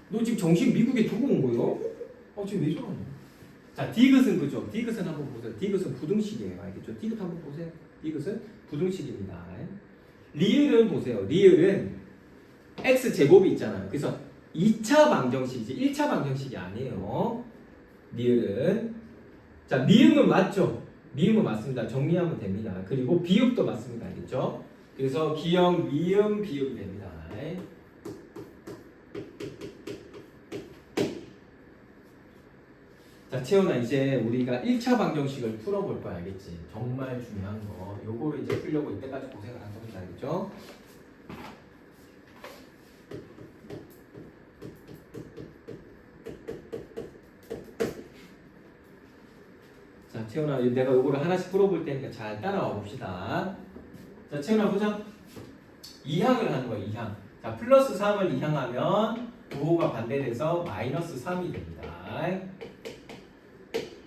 너 지금 정신 미국에 두고 온 거예요? 쟤왜 저러냐? 자, 디귿은 그죠? 디귿은 한번 보세요. 디귿은 부등식이에요. 알겠죠? 디귿 한번 보세요. 디귿은 부등식입니다. 리을은 보세요. 리을은 x 제곱이 있잖아요. 그래서 2차 방정식이지 1차 방정식이 아니에요. 리을은 자, 미음은 맞죠? 미음은 맞습니다. 정리하면 됩니다. 그리고 비읍도 맞습니다. 알겠죠? 그래서 기역, 미음, 비읍이 됩니다. 자, 채원아 이제 우리가 1차 방정식을 풀어볼 거야. 알겠지? 정말 중요한 거. 요거를 이제 풀려고 이때까지 고생을 한 겁니다. 알겠죠? 자, 채원아 내가 요거를 하나씩 풀어볼 테니까 잘 따라와 봅시다. 자, 채원아 보자. 2항을 하는 거야. 2항. 자, 플러스 3을 2항하면 부호가 반대돼서 마이너스 3이 됩니다.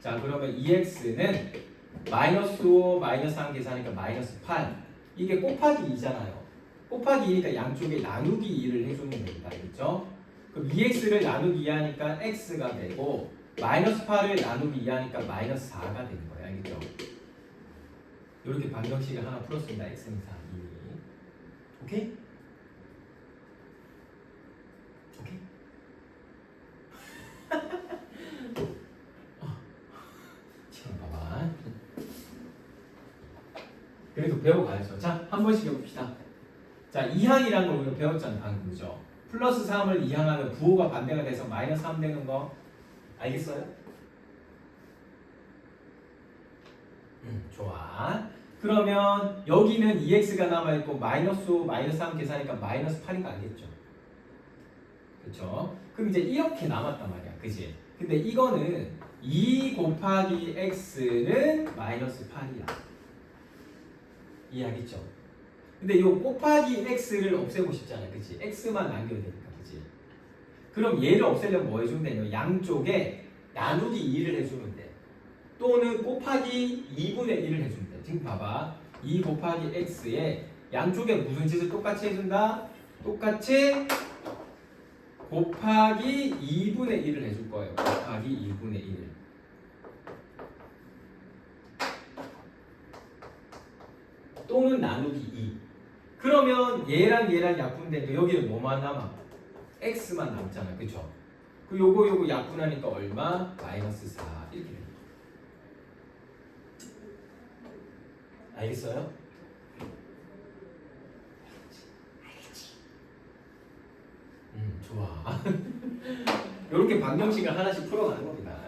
자, 그러면 2x는 마이너스 5 마이너스 3 계산하니까 마이너스 8. 이게 곱하기 2잖아요. 곱하기 2니까 양쪽에 나누기 2를 해주면 됩니다. 알겠죠? 그럼 2x를 나누기 2 하니까 x가 되고 마이너스 8을 나누기 2 하니까 마이너스 4가 되는 거예요. 알겠죠? 이렇게 방정식을 하나 풀었습니다. x는 4, 2. 오케이? 오케이? 지금 봐봐. 그래도 배워가야죠. 자, 한 번씩 해봅시다. 자, 2항이라는 걸 우리가 배웠잖아요. 방금 그죠? 플러스 3을 2항하면 부호가 반대가 돼서 마이너스 3 되는 거 알겠어요? 좋아. 그러면 여기는 2x가 남아있고 마이너스 5, 마이너스 3 계산하니까 마이너스 8인 거 알겠죠? 그쵸? 그럼 이제 이렇게 남았단 말이야. 그치? 근데 이거는 2 곱하기 x는 마이너스 8이야. 이해하겠죠? 근데 이 곱하기 x를 없애고 싶잖아. 그치? x만 남겨야 되니까. 그치? 그럼 얘를 없애려면 뭐 해주면 되냐? 양쪽에 나누기 2를 해주면 돼. 또는 곱하기 2분의 1을 해주면 돼. 지금 봐봐. 2 곱하기 x에 양쪽에 무슨 짓을 똑같이 해준다? 똑같이 곱하기 2분의 1을 해줄 거예요. 곱하기 2분의 1. 또는 나누기 2. 그러면 얘랑 얘랑 약분되니까 여기는 뭐만 남아? x만 남잖아. 그쵸? 그 요거 약분하니까 얼마? 마이너스 4 이렇게 됩니다. 알겠어요? 알겠지? 좋아. 이렇게 방정식을 하나씩 풀어가는 겁니다.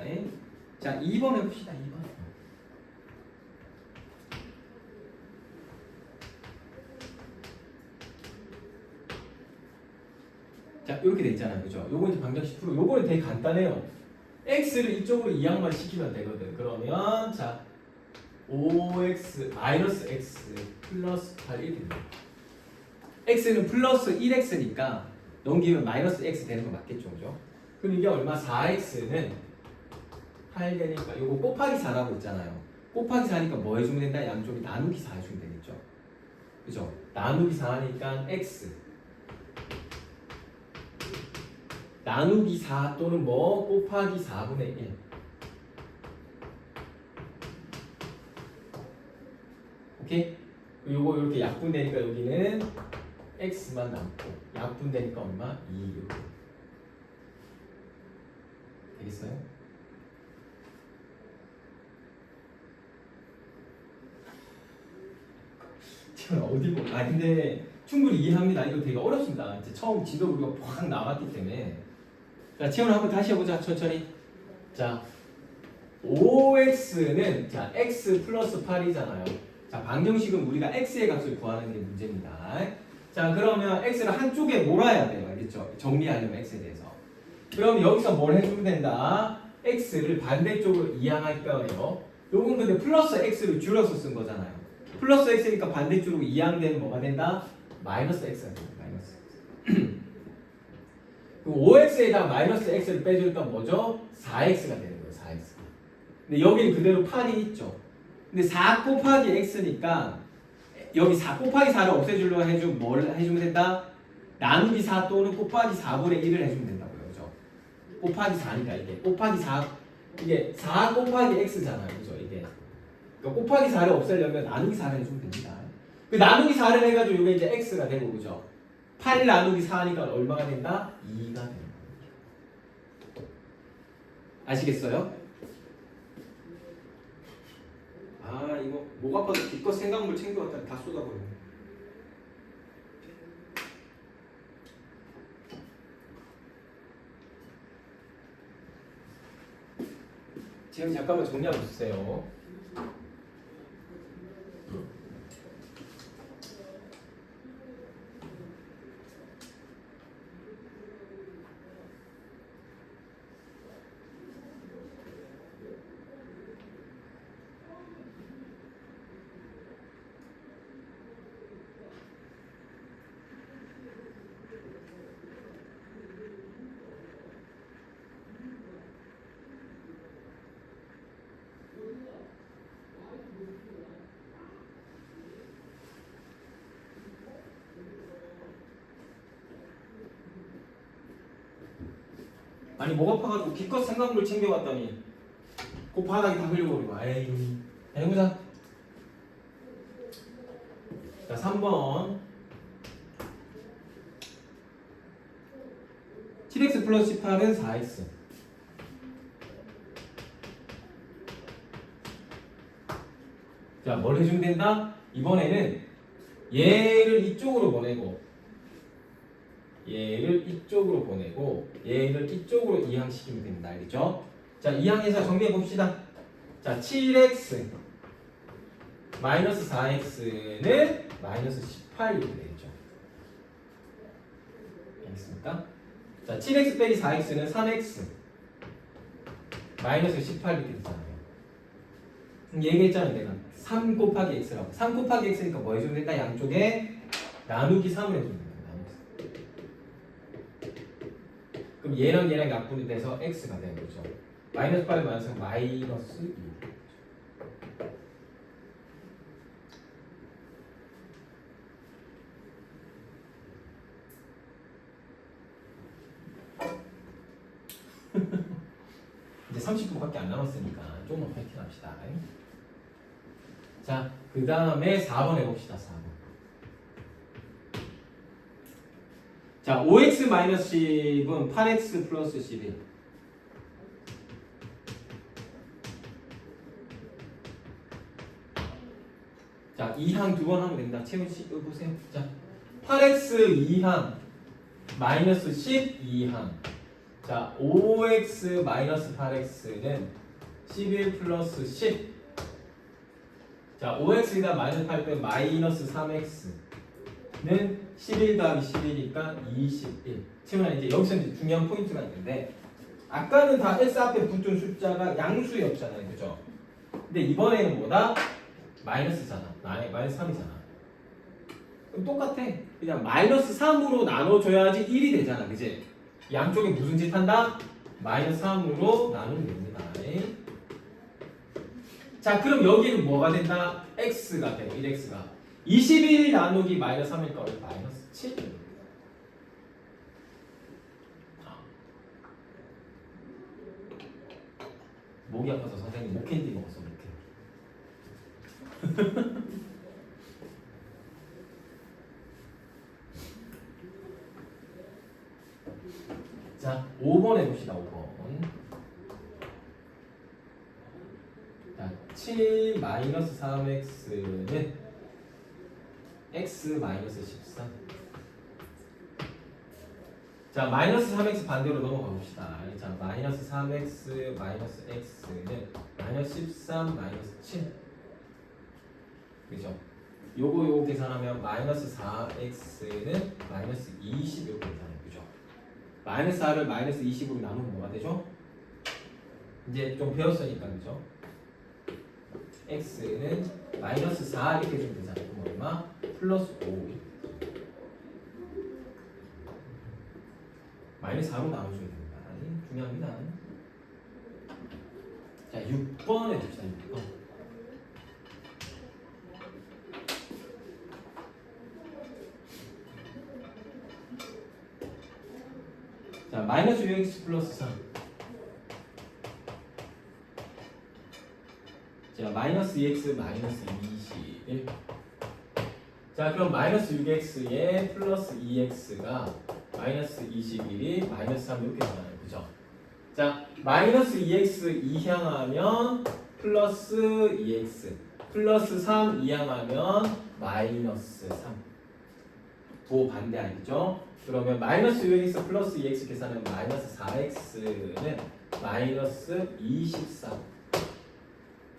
자, 2번 해봅시다. 2번. 자, 이렇게 돼 있잖아요. 그죠? 요거 이제 방정식 풀어. 요거는 되게 간단해요. x를 이쪽으로 이항만 시키면 되거든. 그러면 자 5x 마이너스 x 플러스 8 이렇게 됩니다. x는 플러스 1x니까 넘기면 마이너스 x 되는 거 맞겠죠? 그죠? 그럼 이게 얼마? 4x는 8 되니까 요거 곱하기 4라고 있잖아요. 곱하기 4니까 뭐 해주면 된다? 양쪽이 나누기 4 해주면 되겠죠? 그죠? 나누기 4니까 x 나누기 4 또는 뭐 곱하기 4분의 1. 오케이? 요거 이렇게 약분되니까 여기는 x만 남고 약분되니까 얼마? 2 이렇게. 되겠어요? 지금 어디 보고 근데 충분히 이해합니다. 이거 되게 어렵습니다. 이제 처음 지도 우리가 확 나왔기 때문에. 자, 채원 한번 다시 해보자. 천천히. 자, 5x는 자 x 플러스 8이잖아요. 자, 방정식은 우리가 x의 값을 구하는 게 문제입니다. 자, 그러면 x를 한쪽에 몰아야 돼요. 알겠죠? 정리하려면 x에 대해서. 그럼 여기서 뭘 해주면 된다? x를 반대쪽으로 이항할 거예요. 요건 근데 플러스 x를 줄여서 쓴 거잖아요. 플러스 x니까 반대쪽으로 이항되면 뭐가 된다? 마이너스 x가 된다. 마이너스 x. 그럼 5x에다 마이너스 x를 빼주니까 뭐죠? 4x가 되는 거예요. 4x. 근데 여기는 그대로 8이 있죠. 근데 4 곱하기 x니까 여기 4 곱하기 4를 없애주려고 해주면 뭘 해주면 된다? 나누기 4 또는 곱하기 4분의 1을 해주면 된다고요. 그죠? 곱하기 4니까 이게 곱하기 4 이게 4 곱하기 x잖아요. 그죠? 이게 그러니까 곱하기 4를 없애려면 나누기 4를 해주면 됩니다. 그 나누기 4를 해가지고 이게 이제 x가 되고 그죠? 8 나누기 4니까 얼마가 된다? 2가 된다. 아시겠어요? 아 이거 목 아파서 기껏 생강물 챙겨왔더니 다 쏟아버리네. 지금 잠깐만 정리하고 있으세요. 아니 목 아파가지고 기껏 생강물 챙겨왔더니 그 바닥에 다 흘려버리고 에이 해보자. 자 3번 7x 플러스 18은 4x. 자 뭘 해주면 된다? 이번에는 얘를 이쪽으로 보내고 얘를 이쪽으로 보내고 얘를 이쪽으로 이항시키면 됩니다. 알겠죠? 자 이항해서 정리해 봅시다. 자 7x 마이너스 4x는 마이너스 18이 되겠죠. 알겠습니까? 자 7x 빼기 4x는 3x 마이너스 18이 되잖아요. 그럼 얘기했잖아요. 내가 3 곱하기 x라고. 3 곱하기 x니까 뭐 해주면 된다? 양쪽에 나누기 3을 해주면 된다. 그럼 얘랑 얘랑 약분이 돼서 x가 되는 거죠. 마이너스 8 마이너스 마이너스 2. 이제 30분밖에 안 남았으니까 좀만 파이팅 합시다. 자, 그 다음에 4번 해봅시다. 4번. 자, 5x-10은 8x 플러스 11. 자, 2항 두 번 하면 된다. 채훈 씨, 여기 보세요. 자, 8x 2항 마이너스 12항. 자, 5x 마이너스 8x는 11 플러스 10. 자, 5x에다 마이너스 8 빼면 마이너스 3x는 11 더하기 11이니까 21. 채훈아 이제 여기서 이제 중요한 포인트가 있는데 아까는 다 x 앞에 붙은 숫자가 양수였잖아요. 그죠? 근데 이번에는 뭐다? 마이너스잖아. 마이너스 3이잖아. 그럼 똑같아. 그냥 마이너스 3으로 나눠줘야지 1이 되잖아. 그지? 양쪽에 무슨 짓 한다? 마이너스 3으로 나누면 됩니다. 자, 그럼 여기는 뭐가 된다? x가 되고 1x가 21 나누기 마이너스 3이니까 마이너스 7. 목이 아파서 선생님 목캔디 먹었어. 목캔디. 자, 5번 해봅시다. 5번. 자, 7 마이너스 3x는 x 마이너스 13. 자, 마이너스 3x 반대로 넘어가 봅시다. 자, 마이너스 3x 마이너스 x는 마이너스 13 마이너스 7. 그죠? 요거 계산하면 마이너스 4x는 마이너스 20 요거 계산해요. 그죠? 마이너스 4를 마이너스 20으로 나누면 뭐가 되죠? 이제 좀 배웠으니까 그죠? x는 마이너스 4 이렇게 주면 되잖아요. 그럼 얼마? 플러스 5. 마이너스 4로 나눠줘야 됩니다. 중요합니다. 자, 6번에 봅시다. 6번. 자, 마이너스 6x 플러스 3. 자, 마이너스 2x 마이너스 21. 자, 그럼 마이너스 6x에 플러스 2x가 마이너스 21이 마이너스 3 이렇게 나와요. 그죠? 자, 마이너스 2x 이항하면 플러스 2x 플러스 3 이항하면 마이너스 3. 부호 반대 아니죠? 그러면 마이너스 6x 플러스 2x 계산은 마이너스 4x는 마이너스 24.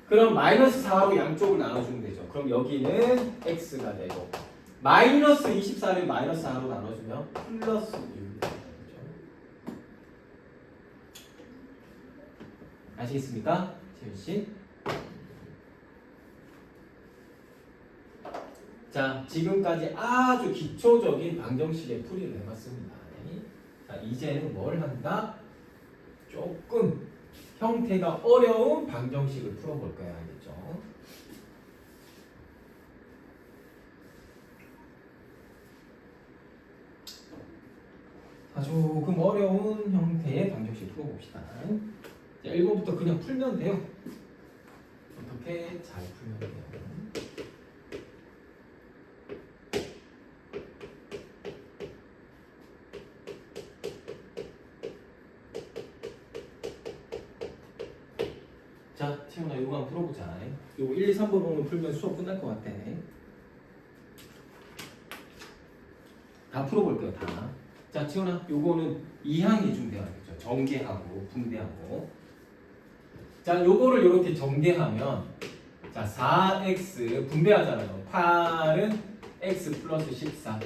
그럼 마이너스 4로 양쪽을 나눠주면 되죠. 그럼 여기는 x가 되고 마이너스 24를 마이너스 4로 나눠주면 플러스 6이 되죠. 아시겠습니까? 재윤씨? 자, 지금까지 아주 기초적인 방정식의 풀이를 해봤습니다. 자, 이제는 뭘 한다? 조금 형태가 어려운 방정식을 풀어볼 거야. 알겠죠? 조금 어려운 형태의 방정식 풀어봅시다. 자, 1번부터 그냥 풀면 돼요. 어떻게 잘 풀면 돼요? 자, 태훈아 이거 한번 풀어보자. 이거 1, 2, 3번으로 풀면 수업 끝날 것 같아. 다 풀어볼게요, 다. 자, 태훈아 요거는 이항이 준비하겠죠. 전개하고 분배하고. 자, 요거를 이렇게 전개하면 자, 4x 분배하잖아요. 8은 x 플러스 14.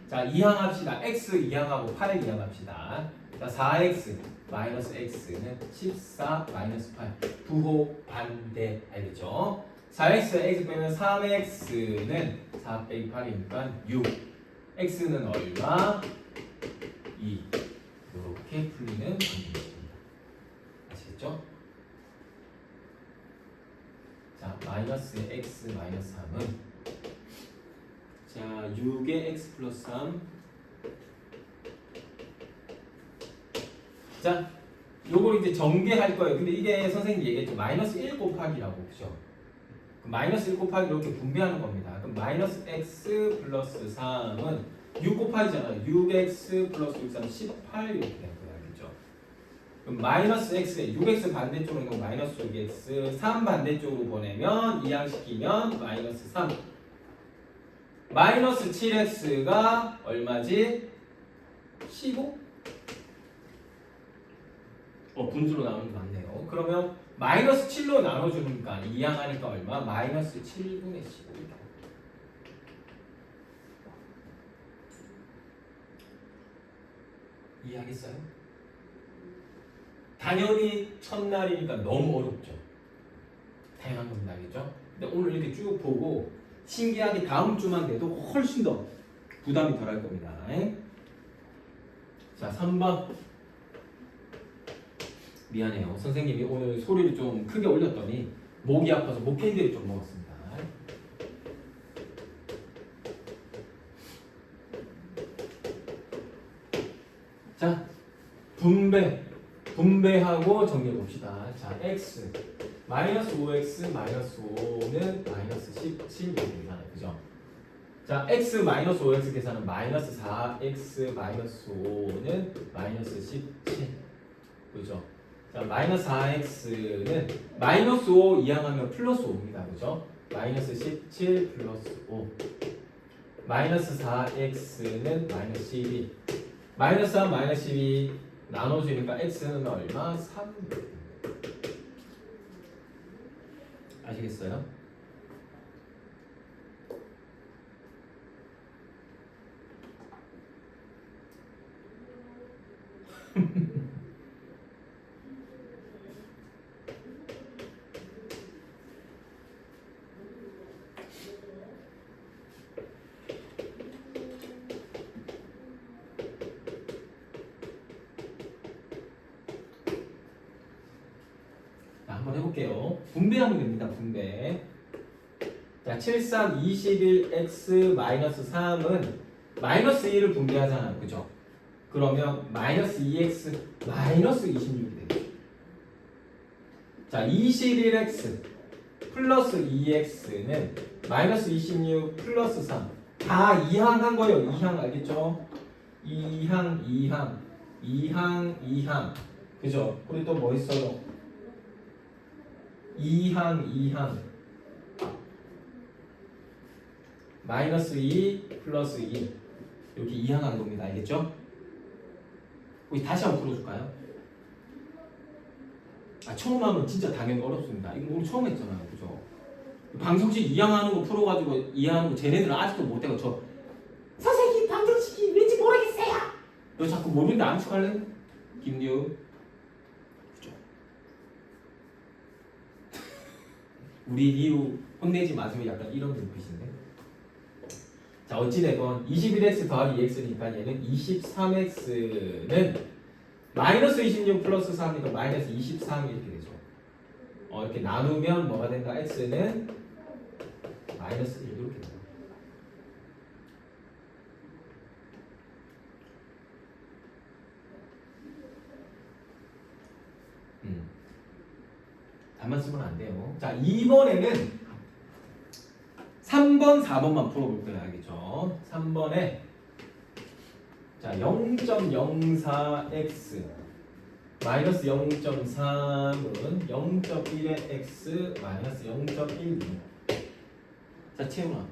자, 이항합시다. x 이항하고 8 이항합시다. 자, 4x 마이너스 x는 14 마이너스 8. 부호 반대 알겠죠? 4x x 빼면 3x는 4 빼기 8이니까 6. x는 얼마? 2. 이렇게 풀리는 방법입니다. 아시겠죠? 자, 마이너스 x 마이너스 3은 자, 6의 x 플러스 3. 자, 요걸 이제 전개할 거예요. 근데 이게 선생님이 얘기했죠. 마이너스 1 곱하기라고. 그죠? 마이너스 1 곱하기 이렇게 분배하는 겁니다. 그럼 마이너스 x 플러스 3은 6 곱하기잖아요. 6x 플러스 6, 3, 18 이렇게 될 거예요. 알겠죠? 그럼 마이너스 x에 6x 반대쪽으로 있는 마이너스 6x 3 반대쪽으로 보내면 이항시키면 마이너스 3. 마이너스 7x가 얼마지? 15? 분수로 나누는 게 맞네요. 그러면 마이너스 7로 나눠주니까 이항하니까 얼마? 마이너스 7분의 15. 이해하겠어요? 당연히 첫날이니까 너무 어렵죠. 당연한 겁니다. 알겠죠? 근데 오늘 이렇게 쭉 보고 신기하게 다음 주만 돼도 훨씬 더 부담이 덜할 겁니다. 자, 3번. 미안해요. 선생님이 오늘 소리를 좀 크게 올렸더니 목이 아파서 목캔디를 좀 먹었습니다. 자, 분배하고 정리해 봅시다. 자, x 마이너스 5x 마이너스 5는 마이너스 17 이렇게 되잖아요. 그죠? 자, x 마이너스 5x 계산은 마이너스 4x 마이너스 5는 마이너스 17. 그죠? 자, 마이너스 4x는 마이너스 5 이항하면 플러스 5입니다. 그죠? 마이너스 17 플러스 5. 마이너스 4x는 마이너스 12. 마이너스 3 마이너스 12 나눠주니까 x는 얼마? 3. 아시겠어요? 분배하면 됩니다. 분배. 자, 7, 3, 21x 마이너스 3은 마이너스 1을 분배하잖아요. 그죠? 그러면 마이너스 2x 마이너스 26이 되죠. 자, 21x 플러스 2x는 마이너스 26 플러스 3. 다 2항 한 거예요. 2항 알겠죠? 2항, 2항, 2항, 2항. 그죠? 우리 또 뭐 있어요? 2항, 2항. 마이너스 2 플러스 2. 이렇게 2항 하는 겁니다. 알겠죠? 우리 다시 한번 풀어줄까요? 처음 하면 진짜 당연히 어렵습니다. 이거 우리 처음 했잖아요. 그죠? 방정식 2항 하는 거 풀어가지고 이해하는 거 쟤네들은 아직도 못해요. 저 선생님 방정식이 왠지 모르겠어요. 너 자꾸 모르는데 안 축할래? 김유. 그죠? 우리 이후 혼내지 마세요. 약간 이런 눈빛인데. 자, 어찌되건 21x 더하기 2x니까 얘는 23x는 마이너스 26 플러스 3이니까 마이너스 23 이렇게 되죠. 이렇게 나누면 뭐가 된다? x는 마이너스 1 이렇게 됩니다. 답만 쓰면 안 돼요. 자, 이번에는 3번, 4번만 풀어볼 거예요. 알겠죠? 3번에 자, 0.04x 마이너스 0.3은 0.1의 x 마이너스 0.12. 자, 채훈아.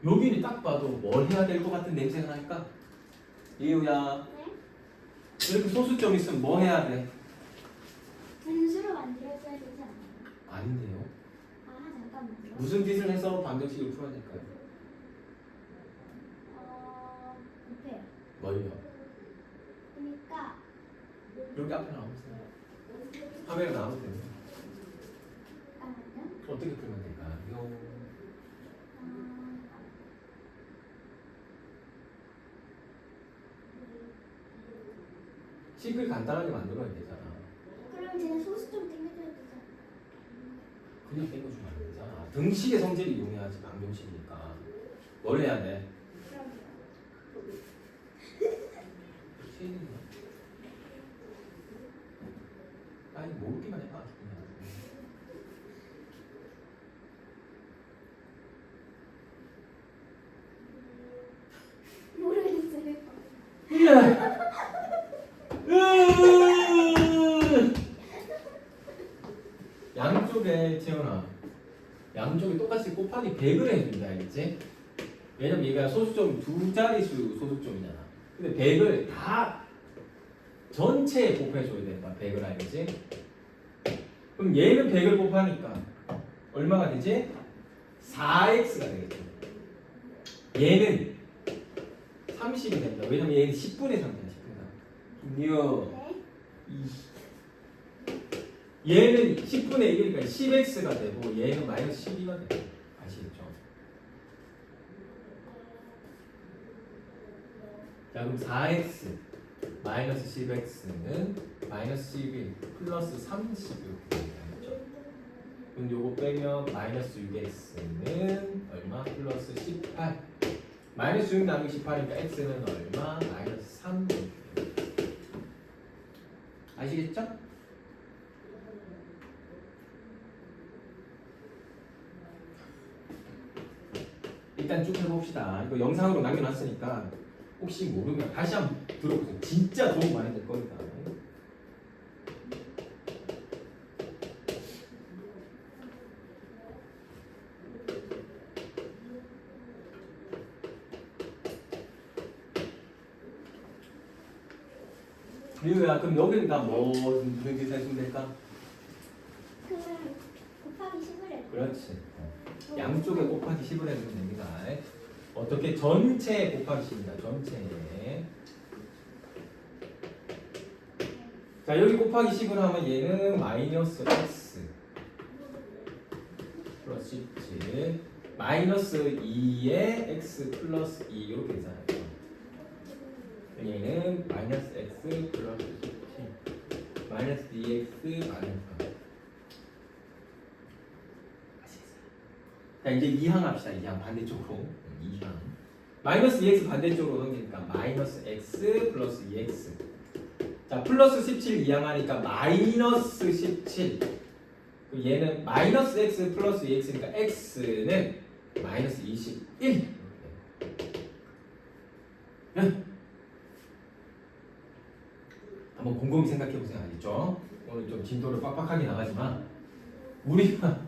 여기는 딱 봐도 뭘 해야 될 것 같은 냄새가 날까? 이유야. 네? 이렇게 소수점 있으면 뭐 해야 돼? 분수로 만들어줘야 되지 않나요? 아닌데요. 아, 잠깐만요. 무슨 짓을 해서 방정식을 풀어야 될까요? 못해요. 뭘요? 그러니까 여기 앞에 나오세요. 화면에 나오세요. 잠깐만요. 어떻게 풀면 될까요? 식을 간단하게 만들어야 되잖아. 그럼 쟤는 소수 좀 땡겨줘야 되지 않나요? 그냥 땡겨주면 안 되잖아. 등식의 성질을 이용해야지 방정식이니까. 뭘 해야 돼? 그럼요. 아니 모르기만 해봐. 그냥. 모르겠어요. 양쪽에 채연아, 양쪽에 똑같이 곱하기 100을 해준다, 알겠지? 왜냐면 얘가 소수점 두 자릿수 소수점이잖아. 근데 100을 다 전체에 곱해줘야 된다. 100을 알겠지? 그럼 얘는 100을 곱하니까 얼마가 되지? 4x가 되겠죠. 얘는 30이 된다. 왜냐면 얘는 10분의 3이야. 10분의 3. 김유. 네? 얘는 10분의 1이니까 10x가 되고 얘는 마이너스 12가 돼요. 아시겠죠? 자, 그럼 4x 마이너스 10x는 마이너스 11 플러스 30 이렇게 됩니다. 그럼 요거 빼면 마이너스 6x는 얼마? 플러스 18. 마이너스 6 나누기 18이니까 x는 얼마? 마이너스 3. 아시겠죠? 일단 쭉 해봅시다. 이거 영상으로 남겨놨으니까 혹시 모르면 다시 한번 들어보세요. 진짜 도움 많이 될 겁니다. 리우야, 그럼 여기다 무슨 짓 해주면 될까? 그 곱하기 10을 해요. 그렇지. 양쪽에 곱하기 10을 해주면 됩니다. 어떻게? 전체에 곱하기 10입니다. 전체에. 자, 여기 곱하기 10을 하면 얘는 마이너스 x 플러스 17 마이너스 2에 x 플러스 2 이렇게 되잖아요. 얘는 마이너스 x 플러스 17 마이너스 2x 마이너스 자 이제 2항 합시다. 2항 반대쪽으로 2항 마이너스 2x 반대쪽으로 넘기니까 마이너스 x 플러스 2x 자 플러스 17 2항 하니까 마이너스 17 그리고 얘는 마이너스 x 플러스 2x니까 x는 마이너스 21 네. 한번 곰곰이 생각해 보세요. 알겠죠? 오늘 좀 진도를 빡빡하게 나가지만 우리가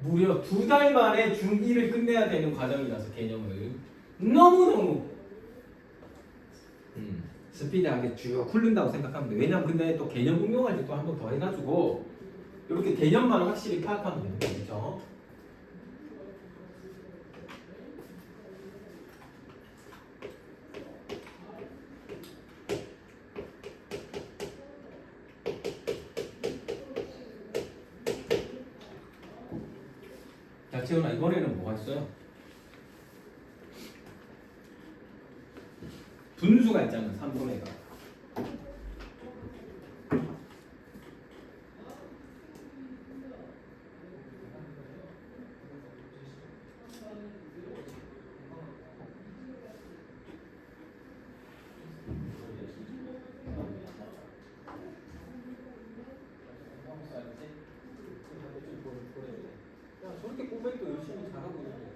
무려 2달 만에 중2를 끝내야 되는 과정이라서 개념을 너무너무 스피드하게 쭉 흐른다고 생각하면 돼. 왜냐면 근데 또 개념 응용할 때 또 한 번 더 해가지고 이렇게 개념만 확실히 파악하면 되는 거죠. 자, 재훈아 이번에는 뭐가 있어요? 분수가 있잖아. 3분의 가. 저렇게 꼬백도 열심히 잘하고 있는데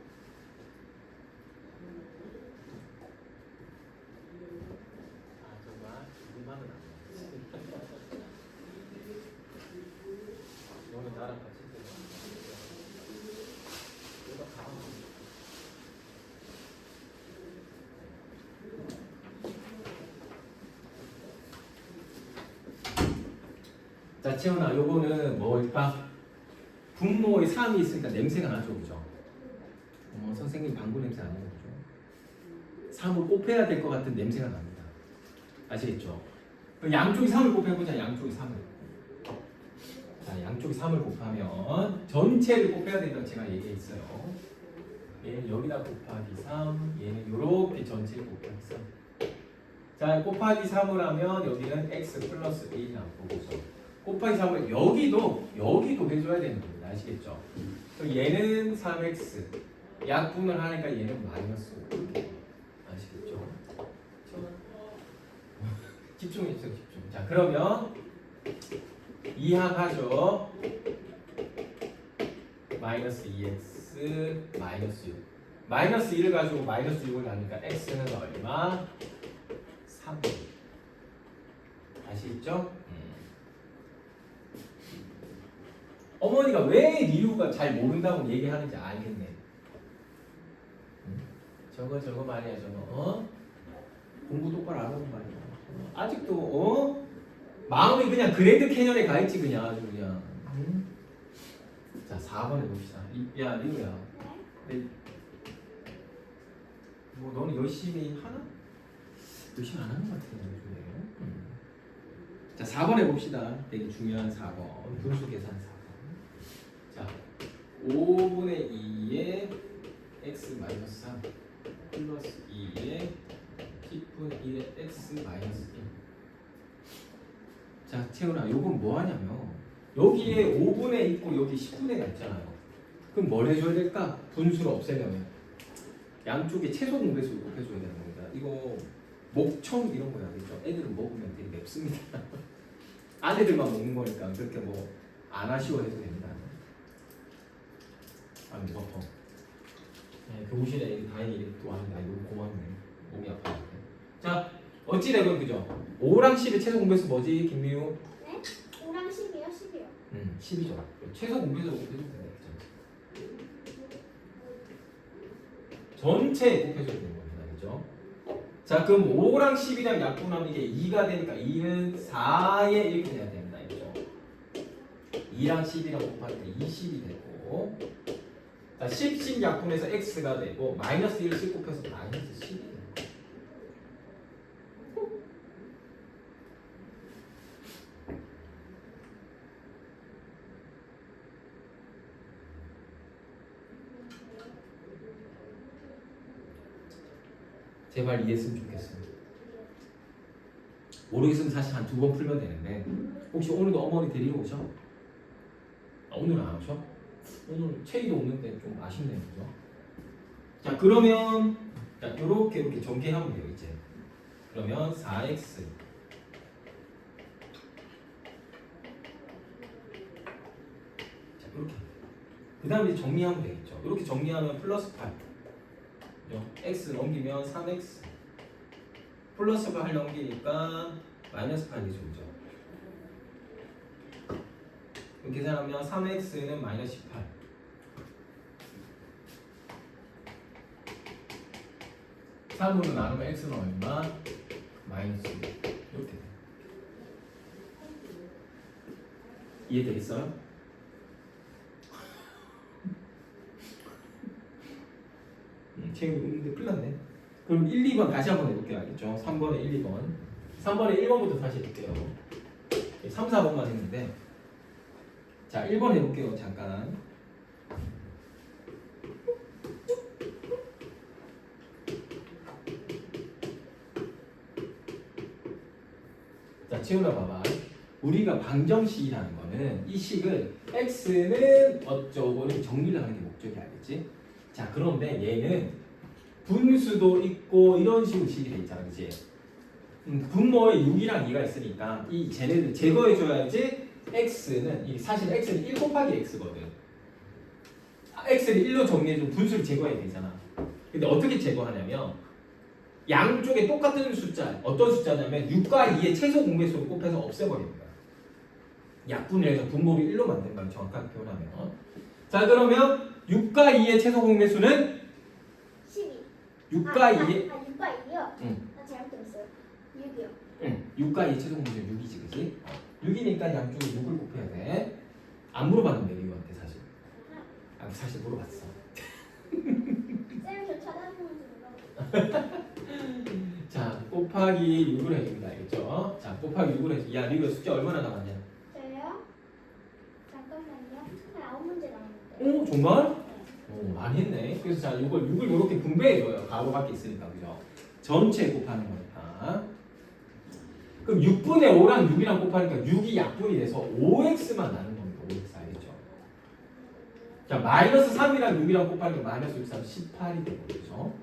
아 정말 우리만은 아니야. 너는 나랑 같이 내가 가만 자 채훈아 요거는 뭘까? 분모의 3이 있으니까 냄새가 나죠, 그죠? 선생님 방구 냄새 아니에요, 그죠? 3을 곱해야 될 것 같은 냄새가 납니다. 아시겠죠? 그럼 양쪽이 3을 곱해보자, 양쪽이 3을. 자, 양쪽이 3을 곱하면 전체를 곱해야 된다고 제가 얘기했어요. 얘는 여기다 곱하기 3, 얘는 이렇게 전체를 곱하기 3. 자, 곱하기 3을 하면 여기는 x 플러스 1이 나오고서 곱하기 3을 여기도 해줘야 되는 겁니다. 아시겠죠? 그럼 얘는 3x 약분을 하니까 얘는 마이너스 5 아시겠죠? 집중해주세요. 집중. 자 그러면 2항 하죠. 마이너스 2x 마이너스 6 마이너스 1을 가지고 마이너스 6을 나니까 x는 얼마? 3 아시겠죠? 어머니가 왜 리우가 잘 모른다고 얘기하는지 알겠네. 저거 말이야 저거 공부 똑바로 안 하는 말이야. 아직도 마음이 그냥 그랜드 캐년에 가 있지 그냥 아주 그냥. 자 4번에 봅시다. 야 리우야. 뭐 너는 열심히 하나? 열심히 안 하는 것 같아 요즘에. 자 4번에 봅시다. 되게 중요한 4번 분수 계산 4번. 자, 5분의 2에 x 마이너스 3 플러스 2에 10분의 1에 x 마이너스 1. 자, 채훈아, 요건 뭐 하냐면 여기에 5분의 있고 여기 10분의가 있잖아요. 그럼 뭘 해줘야 될까? 분수를 없애려면 양쪽에 최소 공배수를 곱해줘야 되는 겁니다. 이거 목청 이런 거야, 그죠? 애들은 먹으면 되게 맵습니다. 아내들만 먹는 거니까 그렇게 뭐 안 아쉬워해도 됩니다. 아, 무겁어. 네, 교무실에 애기 다행히 이렇게 도와준다. 너무 고맙네. 몸이 아파요. 자, 어찌되건 그죠? 5랑 10의 최소 공배수 뭐지, 김미우? 네? 5랑 10이요? 10이요. 10이죠. 최소 공배수 곱해주면 돼요. 전체 곱해줘야 되는 겁니다. 그죠? 자, 그럼 5랑 10이랑 약분하면 이게 2가 되니까 2는 4에 이렇게 돼야 됩니다. 그죠? 2랑 10이랑 곱할 때 20이 되고 자, 10 약분해서 x가 되고 마이너스 1을 10 곱해서 마이너스 10이 돼요. 제발 이해했으면 좋겠어요. 모르겠으면 사실 한 2번 풀면 되는데 혹시 오늘도 어머니 데리러 오셔? 오늘은 안 오셔? 오늘 체이도 없는데 좀 아쉽네요, 그죠? 자, 그러면 자, 이렇게 전개하면 돼요, 이제. 그러면 4x 자, 이렇게. 그 다음에 정리하면 되겠죠. 이렇게 정리하면 플러스 8. 그죠? x 넘기면 3x. 플러스 8 넘기니까 마이너스 8이죠, 그죠? 이렇게 계산하면 3x는 마이너스 18. 삼으로 나누면 x는 얼마? 마이너스 6. 이렇게 돼. 이해되겠어요? 책이 있는데 큰일 났네. 그럼 1, 2번 다시 한번 해볼게요. 알겠죠? 3번에 1, 2번. 3번에 1번부터 다시 해볼게요. 3, 4번만 했는데. 자, 1번 해볼게요. 잠깐. 자, 채훈아 봐봐. 우리가 방정식이라는 거는 이 식을 x는 어쩌고는 정리를 하는 게 목적이 알겠지? 자, 그런데 얘는 분수도 있고 이런 식으로 식이 돼 있잖아, 그치? 분모에 6이랑 2가 있으니까 이 쟤네들 제거해줘야지 x는 사실 x는 1 곱하기 x거든. x를 1로 정리해주면 분수를 제거해야 되잖아. 근데 어떻게 제거하냐면 양쪽에 똑같은 숫자, 어떤 숫자냐면 6과 2의 최소 공배수를 곱해서 없애버립니다. 약분을 해서 분모를 1로 만든 거예요, 정확하게 표현하면. 자, 그러면 6과 2의 최소 공배수는 12. 6과 2의 6과 2요? 응. 나 잘못 들었어요. 6이요. 응. 6과 2의 최소 공배수는 6이지, 그치? 6이니까 양쪽에 6을 곱해야 돼. 안 물어봤는데, 이거한테 사실. 사실 물어봤어. 쌤, 저 찾아보면서 자, 곱하기 6을 해줍니다, 알겠죠? 자, 곱하기 6을 해줘. 야, 이거 숫자 얼마나 남았냐? 저요? 잠깐만요. 한 9문제 남았는데. 오, 정말? 네. 오, 많이 했네. 그래서 자, 이걸 6을 이렇게 분배해줘요. 가로밖에 있으니까, 그죠? 전체 곱하는 거니까. 그럼 6분의 5랑 6이랑 곱하니까 6이 약분이 돼서 5x만 나는 겁니다. 5x 알겠죠? 자, 마이너스 3이랑 6이랑 곱하니까 마이너스 6, 3, 18이 되고, 그죠?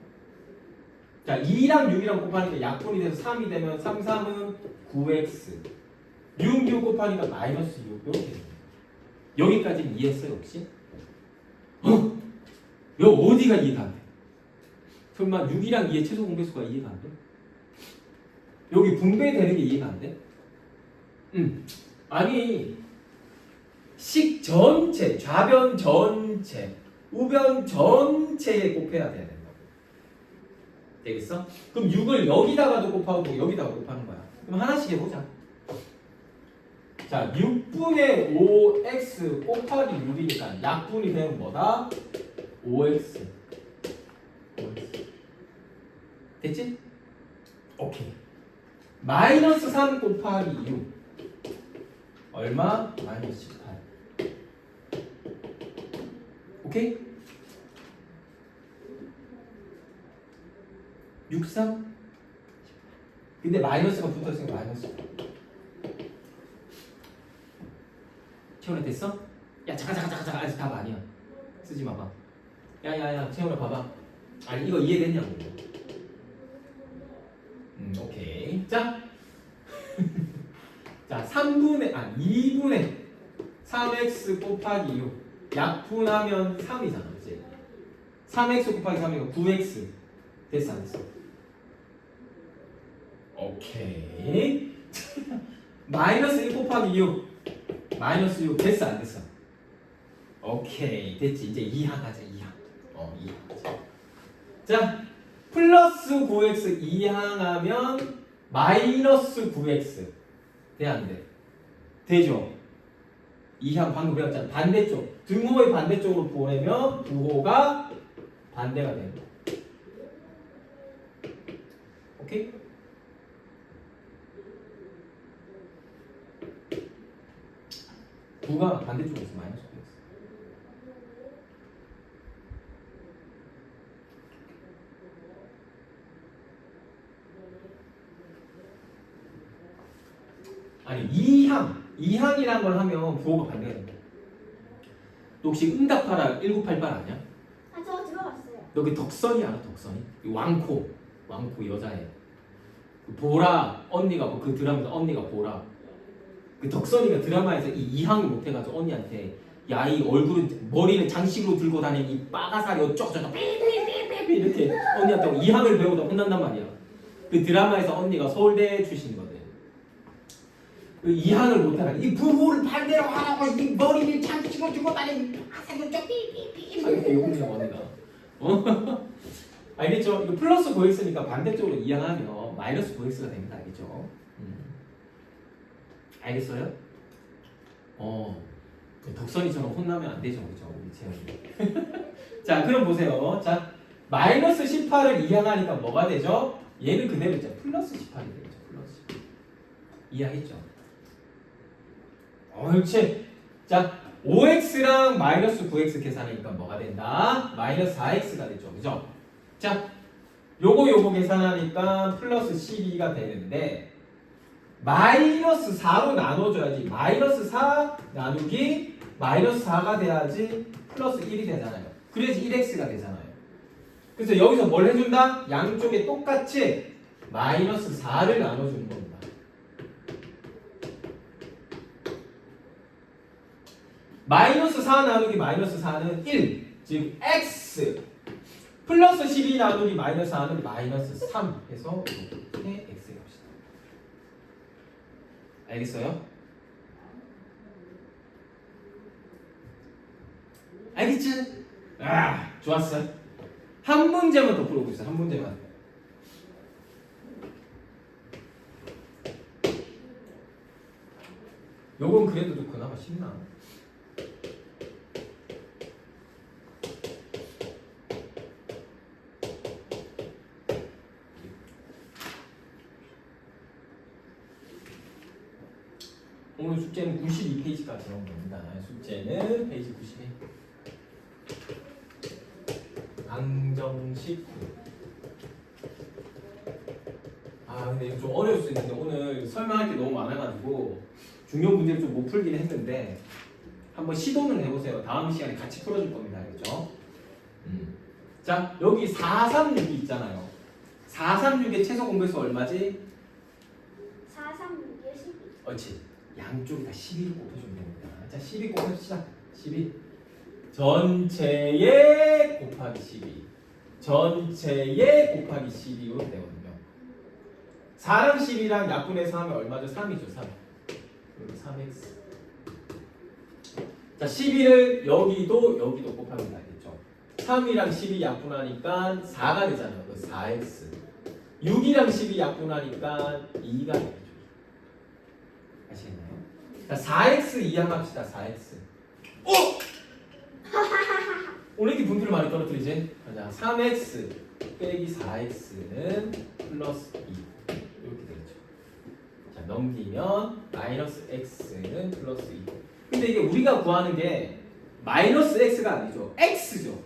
자, 2랑 6이랑 곱하니까 약분이 돼서 3이 되면 3, 3은 9x. 6, 6 곱하니까 마이너스 6. 이렇게 됩니다. 여기까지는 이해했어요, 혹시? 여기 어디가 이해가 안 돼? 설마 6이랑 2의 최소 공배수가 이해가 안 돼? 여기 분배되는 게 이해가 안 돼? 아니, 식 전체, 좌변 전체, 우변 전체에 곱해야 돼야 된다. 되겠어? 그럼 6을 여기다가도 곱하고 여기다가 곱하는 거야. 그럼 하나씩 해보자. 자, 6분의 5x 곱하기 6이니까 약분이 되면 뭐다? 5x. 됐지? 오케이. 마이너스 3 곱하기 6 얼마? 마이너스 18. 오케이? 6, 3 근데 마이너스가 붙어있으니까 마이너스. 채원아 됐어? 야 잠깐 아직 답 아니야. 쓰지 마봐. 야야야 채원아 봐봐. 아니 이거 이해됐냐고. 오케이. 자, 자 2분의 3x 곱하기 6 약분하면 3이잖아, 그치? 3x 곱하기 3이면 9x 됐어 안 됐어? 오케이. 마이너스 1 곱하기 6 마이너스 6 됐어 안 됐어? 오케이 됐지. 이제 2항 하자. 2항 하자. 자 플러스 9x 2항 하면 마이너스 9x 돼 안 돼? 되죠? 2항 방금 배웠잖아. 반대쪽 등호의 반대쪽으로 보내면 부호가 반대가 됩니다. 오케이? 부가 반대쪽에 있어. 마이너스 9x. 아니 2항이라는 걸 하면 부호가 반대가 된다. 혹시 응답하라 1988 아니야? 아, 저 들어봤어요. 너 그 덕선이 알아? 덕선이? 이 왕코 여자애. 그 보라 언니가 그 드라마에서 언니가 보라. 그 덕선이가 드라마에서 이 이항을 못해가지고 언니한테 야 이 얼굴은 머리는 장식으로 들고 다니는 이 빠가사리 어쩌고저쩌고 삐삐삐삐삐 이렇게 언니한테 이항을 배우다 혼난단 말이야. 그 드라마에서 언니가 서울대 출신이거든. 그 이항을 못하는 이 부부를 반대로 하라고 이 머리를 장식으로 들고 다니는 빠가사리 어쩌고 삐삐삐 이렇게 욕을 해 언니가. 알겠죠? 이거 플러스 9x니까 반대쪽으로 이항하면 마이너스 9x가 됩니다. 알겠죠? 알겠어요? 덕선이처럼 혼나면 안 되죠, 그죠? 우리 채영이. 자, 그럼 보세요. 자, 마이너스 18을 이항하니까 뭐가 되죠? 얘는 그대로 있죠. 플러스 18이 되겠죠. 플러스 18. 이해하겠죠? 옳지. 자, 5x랑 마이너스 9x 계산하니까 뭐가 된다? 마이너스 4x가 되죠, 그죠? 자, 요거 계산하니까 플러스 12가 되는데 마이너스 4로 나눠줘야지. 마이너스 4 나누기 마이너스 4가 돼야지 플러스 1이 되잖아요. 그래야지 1x가 되잖아요. 그래서 여기서 뭘 해준다? 양쪽에 똑같이 마이너스 4를 나눠주는 겁니다. 마이너스 4 나누기 마이너스 4는 1, 즉 x 플러스 12 나누기 마이너스 4는 마이너스 3 해서 이렇게 x 값이다. 알겠어요? 알겠지? 아, 좋았어. 한 문제만 더 풀어보고 있어. 한 문제만. 요건 그래도 좀 그나마 쉽나? 오늘 숙제는 92페이지까지 나온 겁니다. 숙제는 페이지 92. 방정식. 근데 이거 좀 어려울 수 있는데 오늘 설명할 게 너무 많아가지고 중요 문제를 좀 못 풀긴 했는데 한번 시도는 해보세요. 다음 시간에 같이 풀어줄 겁니다. 알겠죠? 자, 여기 436이 있잖아요. 436의 최소 공배수 얼마지? 4, 3, 6에 12. 옳지. 양쪽이 다 12를 곱해주면 됩니다. 자, 12 곱합시다. 12. 전체에 곱하기 12. 전체에 곱하기 12로 되거든요. 4랑 12랑 약분해서 하면 얼마죠? 3이죠. 3. 여기 3x. 자, 12를 여기도 곱하면 되겠죠. 3이랑 12 약분하니까 4가 되잖아요. 그 4x. 6이랑 12 약분하니까 2가 되겠죠. 아시겠나요? 자, 4x 이항합시다. 4x. 오늘 이렇게 분수를 많이 떨어뜨리지? 자, 3x 빼기 4x는 플러스 2 이렇게 되겠죠. 자, 넘기면 마이너스 x는 플러스 2. 근데 이게 우리가 구하는 게 마이너스 x가 아니죠. x죠.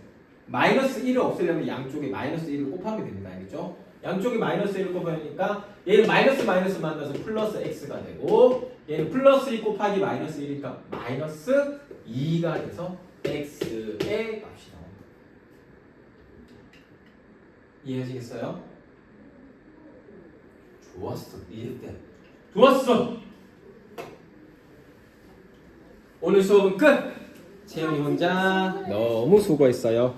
마이너스 1을 없애려면 양쪽에 마이너스 1을 곱하면 됩니다. 알겠죠? 양쪽에 마이너스 1을 곱하니까 얘는 마이너스 만나서 플러스 x가 되고 얘는 플러스 1 곱하기 마이너스 1이니까 마이너스 2가 돼서 x의 값이 나옵니다. 이해하시겠어요? 좋았어. 이해돼. 좋았어. 오늘 수업은 끝. 채영이 혼자 너무 수고했어요.